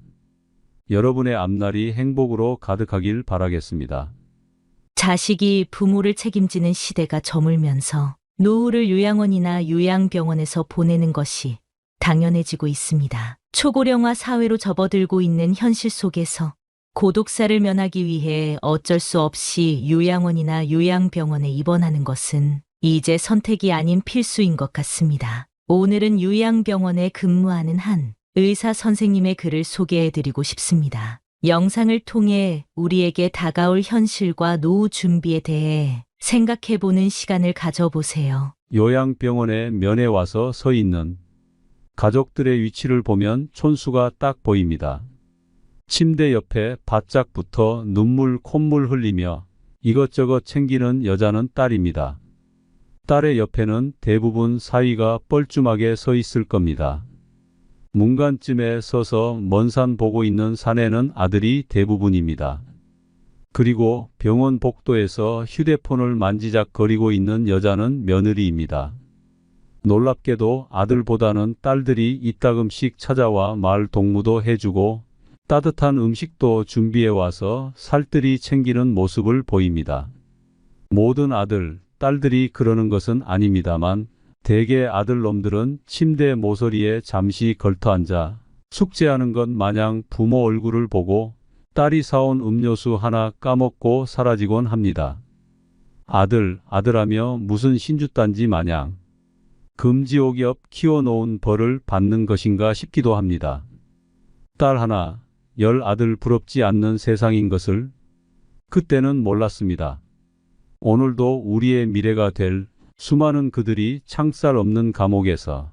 여러분의 앞날이 행복으로 가득하길 바라겠습니다. 자식이 부모를 책임지는 시대가 저물면서 노후를 요양원이나 요양병원에서 보내는 것이 당연해지고 있습니다. 초고령화 사회로 접어들고 있는 현실 속에서 고독사를 면하기 위해 어쩔 수 없이 요양원이나 요양병원에 입원하는 것은 이제 선택이 아닌 필수인 것 같습니다. 오늘은 요양병원에 근무하는 한 의사 선생님의 글을 소개해드리고 싶습니다. 영상을 통해 우리에게 다가올 현실과 노후 준비에 대해 생각해보는 시간을 가져보세요. 요양병원에 면회 와서 서 있는 가족들의 위치를 보면 촌수가 딱 보입니다. 침대 옆에 바짝 붙어 눈물 콧물 흘리며 이것저것 챙기는 여자는 딸입니다. 딸의 옆에는 대부분 사위가 뻘쭘하게 서 있을 겁니다. 문간쯤에 서서 먼 산 보고 있는 사내는 아들이 대부분입니다. 그리고 병원 복도에서 휴대폰을 만지작거리고 있는 여자는 며느리입니다. 놀랍게도 아들보다는 딸들이 이따금씩 찾아와 말 동무도 해주고 따뜻한 음식도 준비해와서 살뜰히 챙기는 모습을 보입니다. 모든 아들, 딸들이 그러는 것은 아닙니다만 대개 아들놈들은 침대 모서리에 잠시 걸터앉아 숙제하는 것 마냥 부모 얼굴을 보고 딸이 사온 음료수 하나 까먹고 사라지곤 합니다. 아들하며 무슨 신주단지 마냥 금지옥엽 키워놓은 벌을 받는 것인가 싶기도 합니다. 딸 하나, 10 아들 부럽지 않는 세상인 것을 그때는 몰랐습니다. 오늘도 우리의 미래가 될 수많은 그들이 창살 없는 감옥에서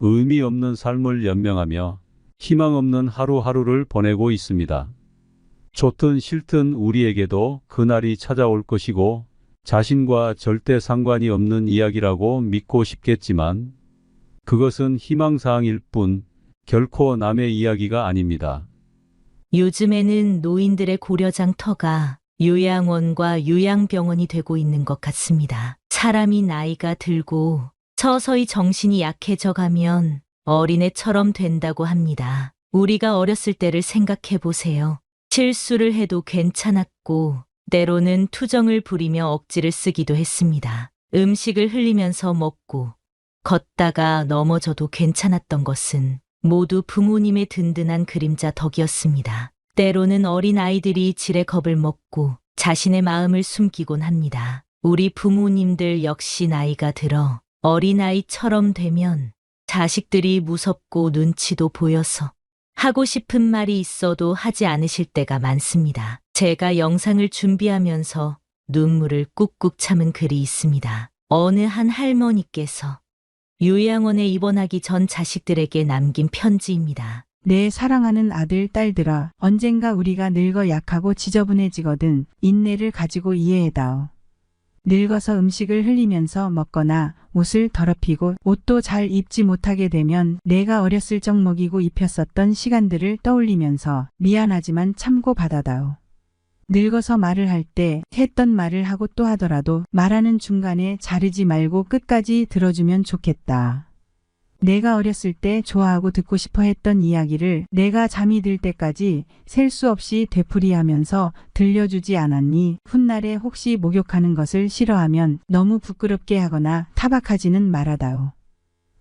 의미 없는 삶을 연명하며 희망 없는 하루하루를 보내고 있습니다. 좋든 싫든 우리에게도 그날이 찾아올 것이고 자신과 절대 상관이 없는 이야기라고 믿고 싶겠지만 그것은 희망사항일 뿐 결코 남의 이야기가 아닙니다. 요즘에는 노인들의 고려장터가 요양원과 요양병원이 되고 있는 것 같습니다. 사람이 나이가 들고 서서히 정신이 약해져 가면 어린애처럼 된다고 합니다. 우리가 어렸을 때를 생각해 보세요. 실수를 해도 괜찮았고 때로는 투정을 부리며 억지를 쓰기도 했습니다. 음식을 흘리면서 먹고 걷다가 넘어져도 괜찮았던 것은 모두 부모님의 든든한 그림자 덕이었습니다. 때로는 어린 아이들이 지레 겁을 먹고 자신의 마음을 숨기곤 합니다. 우리 부모님들 역시 나이가 들어 어린아이처럼 되면 자식들이 무섭고 눈치도 보여서 하고 싶은 말이 있어도 하지 않으실 때가 많습니다. 제가 영상을 준비하면서 눈물을 꾹꾹 참은 글이 있습니다. 어느 한 할머니께서 요양원에 입원하기 전 자식들에게 남긴 편지입니다. 내 사랑하는 아들, 딸들아, 언젠가 우리가 늙어 약하고 지저분해지거든 인내를 가지고 이해해다오. 늙어서 음식을 흘리면서 먹거나 옷을 더럽히고 옷도 잘 입지 못하게 되면 내가 어렸을 적 먹이고 입혔었던 시간들을 떠올리면서 미안하지만 참고 받아다오. 늙어서 말을 할 때 했던 말을 하고 또 하더라도 말하는 중간에 자르지 말고 끝까지 들어주면 좋겠다. 내가 어렸을 때 좋아하고 듣고 싶어 했던 이야기를 내가 잠이 들 때까지 셀 수 없이 되풀이하면서 들려주지 않았니? 훗날에 혹시 목욕하는 것을 싫어하면 너무 부끄럽게 하거나 타박하지는 말아다오.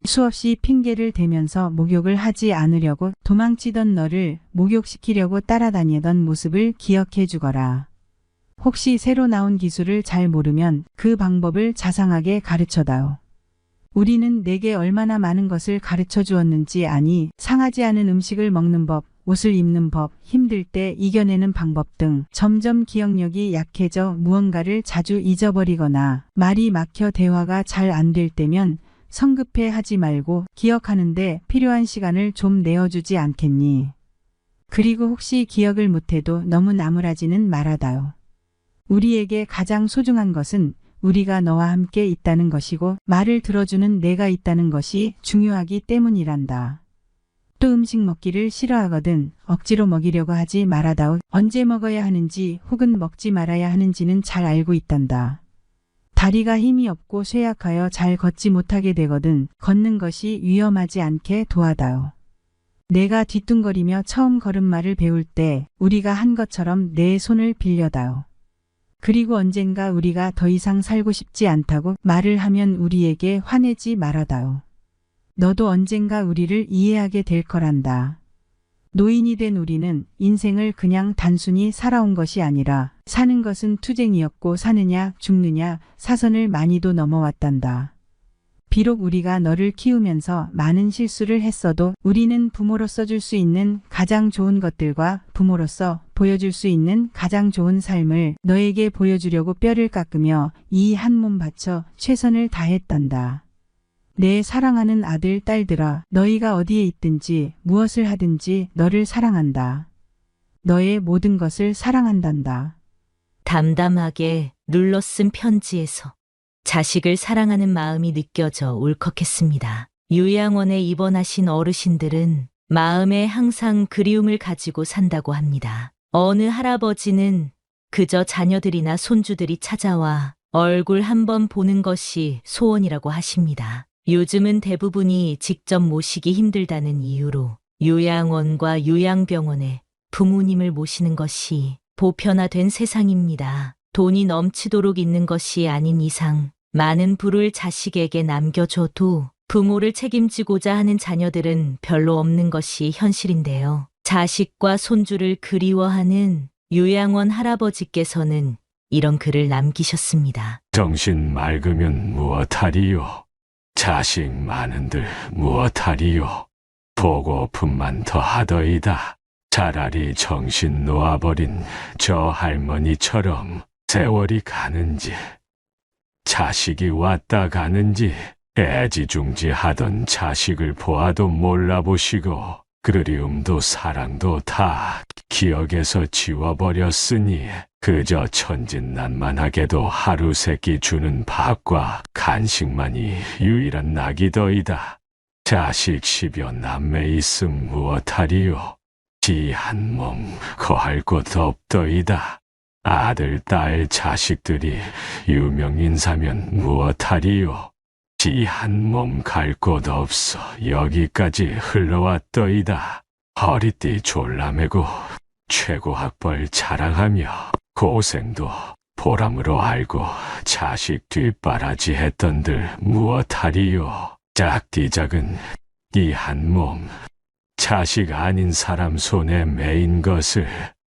수없이 핑계를 대면서 목욕을 하지 않으려고 도망치던 너를 목욕시키려고 따라다니던 모습을 기억해 주거라. 혹시 새로 나온 기술을 잘 모르면 그 방법을 자상하게 가르쳐다오. 우리는 내게 얼마나 많은 것을 가르쳐 주었는지 아니? 상하지 않은 음식을 먹는 법, 옷을 입는 법, 힘들 때 이겨내는 방법 등 점점 기억력이 약해져 무언가를 자주 잊어버리거나 말이 막혀 대화가 잘 안 될 때면 성급해 하지 말고 기억하는데 필요한 시간을 좀 내어주지 않겠니? 그리고 혹시 기억을 못해도 너무 나무라지는 말아다오. 우리에게 가장 소중한 것은 우리가 너와 함께 있다는 것이고 말을 들어주는 내가 있다는 것이 중요하기 때문이란다. 또 음식 먹기를 싫어하거든 억지로 먹이려고 하지 말아다오. 언제 먹어야 하는지 혹은 먹지 말아야 하는지는 잘 알고 있단다. 다리가 힘이 없고 쇠약하여 잘 걷지 못하게 되거든 걷는 것이 위험하지 않게 도와다오. 내가 뒤뚱거리며 처음 걸음마를 배울 때 우리가 한 것처럼 내 손을 빌려다오. 그리고 언젠가 우리가 더 이상 살고 싶지 않다고 말을 하면 우리에게 화내지 말아다오. 너도 언젠가 우리를 이해하게 될 거란다. 노인이 된 우리는 인생을 그냥 단순히 살아온 것이 아니라 사는 것은 투쟁이었고 사느냐 죽느냐 사선을 많이도 넘어왔단다. 비록 우리가 너를 키우면서 많은 실수를 했어도 우리는 부모로서 줄 수 있는 가장 좋은 것들과 부모로서 보여줄 수 있는 가장 좋은 삶을 너에게 보여주려고 뼈를 깎으며 이 한 몸 바쳐 최선을 다했단다. 내 사랑하는 아들, 딸들아, 너희가 어디에 있든지 무엇을 하든지 너를 사랑한다. 너의 모든 것을 사랑한단다. 담담하게 눌러 쓴 편지에서 자식을 사랑하는 마음이 느껴져 울컥했습니다. 요양원에 입원하신 어르신들은 마음에 항상 그리움을 가지고 산다고 합니다. 어느 할아버지는 그저 자녀들이나 손주들이 찾아와 얼굴 한번 보는 것이 소원이라고 하십니다. 요즘은 대부분이 직접 모시기 힘들다는 이유로 요양원과 요양병원에 부모님을 모시는 것이 보편화된 세상입니다. 돈이 넘치도록 있는 것이 아닌 이상 많은 부를 자식에게 남겨줘도 부모를 책임지고자 하는 자녀들은 별로 없는 것이 현실인데요. 자식과 손주를 그리워하는 요양원 할아버지께서는 이런 글을 남기셨습니다. 정신 맑으면 무엇하리요? 자식 많은들 무엇하리요? 보고품만 더하더이다. 차라리 정신 놓아버린 저 할머니처럼 세월이 가는지 자식이 왔다 가는지 애지중지하던 자식을 보아도 몰라보시고 그리움도 사랑도 다 기억에서 지워버렸으니 그저 천진난만하게도 하루 세끼 주는 밥과 간식만이 유일한 낙이더이다. 자식 10여 남매 있음 무엇하리요? 지 한 몸 거할 곳 없더이다. 아들, 딸, 자식들이 유명인사면 무엇하리요? 지 한 몸 갈 곳 없어 여기까지 흘러왔더이다. 허리띠 졸라매고 최고 학벌 자랑하며 고생도 보람으로 알고 자식 뒷바라지 했던들 무엇하리요? 작디 작은 이 한 몸 자식 아닌 사람 손에 매인 것을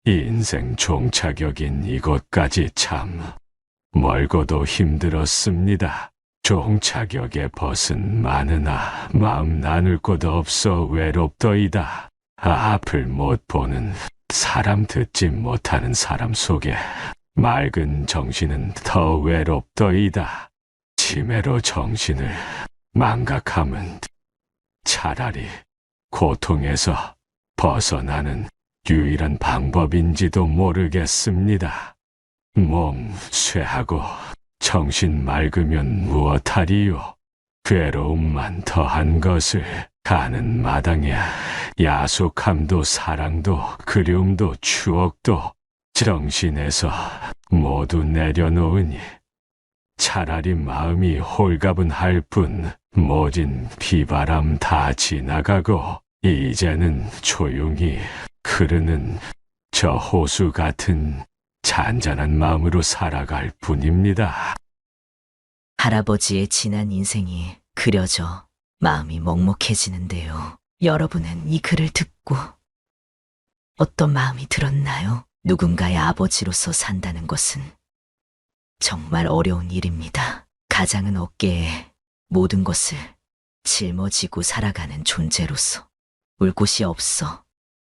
인생 종착역인 이곳까지 참 멀고도 힘들었습니다. 종착역에 벗은 많으나 마음 나눌 곳 없어 외롭더이다. 앞을 못 보는 사람 듣지 못하는 사람 속에 맑은 정신은 더 외롭더이다. 치매로 정신을 망각하면 차라리 고통에서 벗어나는 유일한 방법인지도 모르겠습니다. 몸 쇠하고 정신 맑으면 무엇하리요? 괴로움만 더한 것을 가는 마당에 야속함도 사랑도 그리움도 추억도 정신에서 모두 내려놓으니 차라리 마음이 홀가분할 뿐 모진 비바람 다 지나가고 이제는 조용히 흐르는 저 호수 같은 잔잔한 마음으로 살아갈 뿐입니다. 할아버지의 지난 인생이 그려져 마음이 먹먹해지는데요. 여러분은 이 글을 듣고 어떤 마음이 들었나요? 누군가의 아버지로서 산다는 것은 정말 어려운 일입니다. 가장은 어깨에 모든 것을 짊어지고 살아가는 존재로서 울 곳이 없어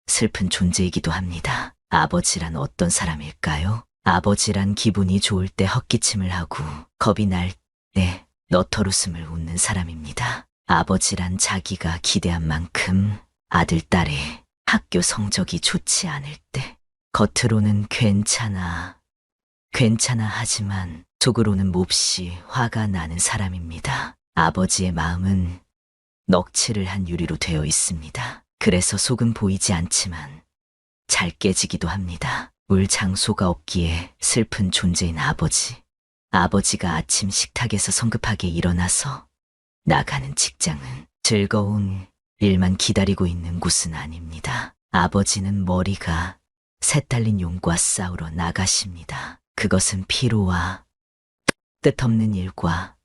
슬픈 존재이기도 합니다. 아버지란 어떤 사람일까요? 아버지란 기분이 좋을 때 헛기침을 하고 겁이 날 때 너털웃음을 웃는 사람입니다. 아버지란 자기가 기대한 만큼 아들, 딸의 학교 성적이 좋지 않을 때 겉으로는 괜찮아 하지만 속으로는 몹시 화가 나는 사람입니다. 아버지의 마음은 넋칠을 한 유리로 되어 있습니다. 그래서 속은 보이지 않지만 잘 깨지기도 합니다. 울 장소가 없기에 슬픈 존재인 아버지. 아버지가 아침 식탁에서 성급하게 일어나서 나가는 직장은 즐거운 일만 기다리고 있는 곳은 아닙니다. 아버지는 머리가 새딸린 용과 싸우러 나가십니다. 그것은 피로와 뜻없는 일과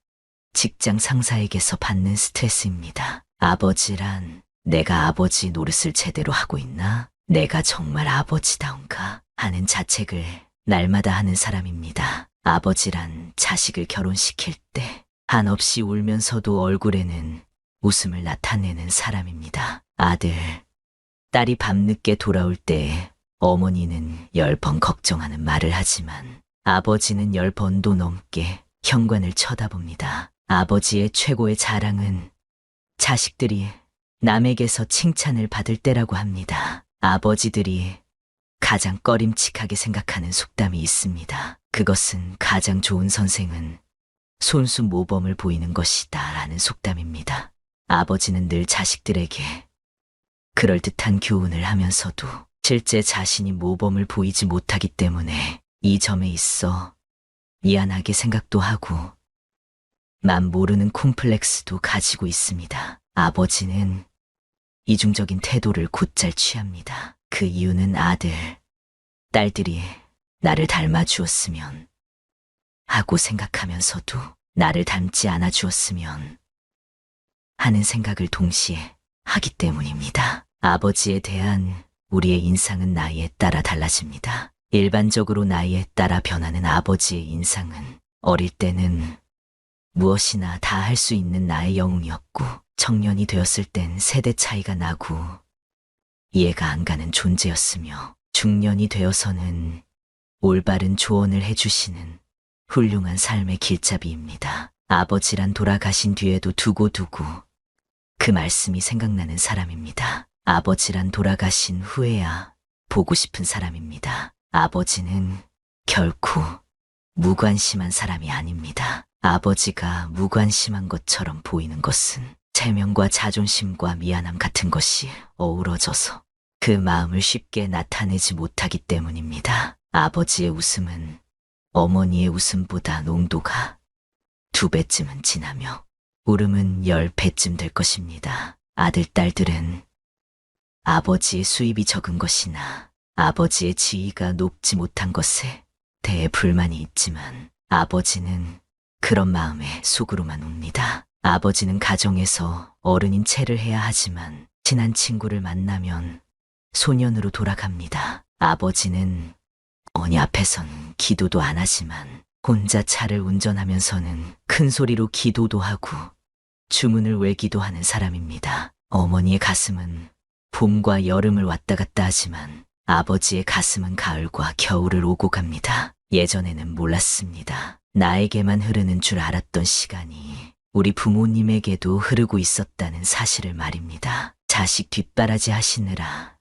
직장 상사에게서 받는 스트레스입니다. 아버지란 내가 아버지 노릇을 제대로 하고 있나? 내가 정말 아버지다운가? 하는 자책을 날마다 하는 사람입니다. 아버지란 자식을 결혼시킬 때 한없이 울면서도 얼굴에는 웃음을 나타내는 사람입니다. 아들, 딸이 밤늦게 돌아올 때 어머니는 10번 걱정하는 말을 하지만 아버지는 10번도 넘게 현관을 쳐다봅니다. 아버지의 최고의 자랑은 자식들이 남에게서 칭찬을 받을 때라고 합니다. 아버지들이 가장 꺼림칙하게 생각하는 속담이 있습니다. 그것은 가장 좋은 선생은 손수 모범을 보이는 것이다 라는 속담입니다. 아버지는 늘 자식들에게 그럴듯한 교훈을 하면서도 실제 자신이 모범을 보이지 못하기 때문에 이 점에 있어 미안하게 생각도 하고 남 모르는 콤플렉스도 가지고 있습니다. 아버지는 이중적인 태도를 곧잘 취합니다. 그 이유는 아들, 딸들이 나를 닮아주었으면 하고 생각하면서도 나를 닮지 않아 주었으면 하는 생각을 동시에 하기 때문입니다. 아버지에 대한 우리의 인상은 나이에 따라 달라집니다. 일반적으로 나이에 따라 변하는 아버지의 인상은 어릴 때는 무엇이나 다 할 수 있는 나의 영웅이었고 청년이 되었을 땐 세대 차이가 나고 이해가 안 가는 존재였으며 중년이 되어서는 올바른 조언을 해주시는 훌륭한 삶의 길잡이입니다. 아버지란 돌아가신 뒤에도 두고두고 그 말씀이 생각나는 사람입니다. 아버지란 돌아가신 후에야 보고 싶은 사람입니다. 아버지는 결코 무관심한 사람이 아닙니다. 아버지가 무관심한 것처럼 보이는 것은 체면과 자존심과 미안함 같은 것이 어우러져서 그 마음을 쉽게 나타내지 못하기 때문입니다. 아버지의 웃음은 어머니의 웃음보다 농도가 2배쯤은 진하며 울음은 10배쯤 될 것입니다. 아들, 딸들은 아버지의 수입이 적은 것이나 아버지의 지위가 높지 못한 것에 대해 불만이 있지만 아버지는 그런 마음에 속으로만 웁니다. 아버지는 가정에서 어른인 체를 해야 하지만 친한 친구를 만나면 소년으로 돌아갑니다. 아버지는 어머니 앞에선 기도도 안 하지만 혼자 차를 운전하면서는 큰 소리로 기도도 하고 주문을 외기도 하는 사람입니다. 어머니의 가슴은 봄과 여름을 왔다 갔다 하지만 아버지의 가슴은 가을과 겨울을 오고 갑니다. 예전에는 몰랐습니다. 나에게만 흐르는 줄 알았던 시간이 우리 부모님에게도 흐르고 있었다는 사실을 말입니다. 자식 뒷바라지 하시느라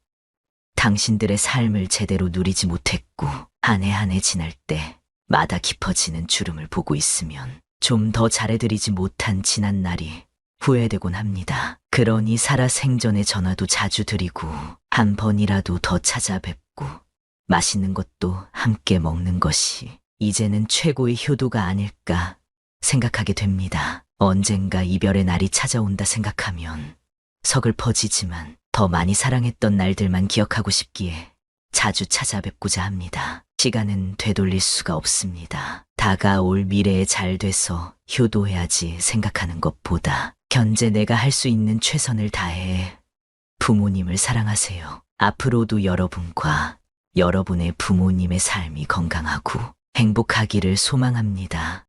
당신들의 삶을 제대로 누리지 못했고 한 해 한 해 지날 때마다 깊어지는 주름을 보고 있으면 좀 더 잘해드리지 못한 지난 날이 후회되곤 합니다. 그러니 살아 생전에 전화도 자주 드리고 한 번이라도 더 찾아뵙고 맛있는 것도 함께 먹는 것이 이제는 최고의 효도가 아닐까 생각하게 됩니다. 언젠가 이별의 날이 찾아온다 생각하면 서글퍼지지만 더 많이 사랑했던 날들만 기억하고 싶기에 자주 찾아뵙고자 합니다. 시간은 되돌릴 수가 없습니다. 다가올 미래에 잘 돼서 효도해야지 생각하는 것보다 현재 내가 할 수 있는 최선을 다해 부모님을 사랑하세요. 앞으로도 여러분과 여러분의 부모님의 삶이 건강하고 행복하기를 소망합니다.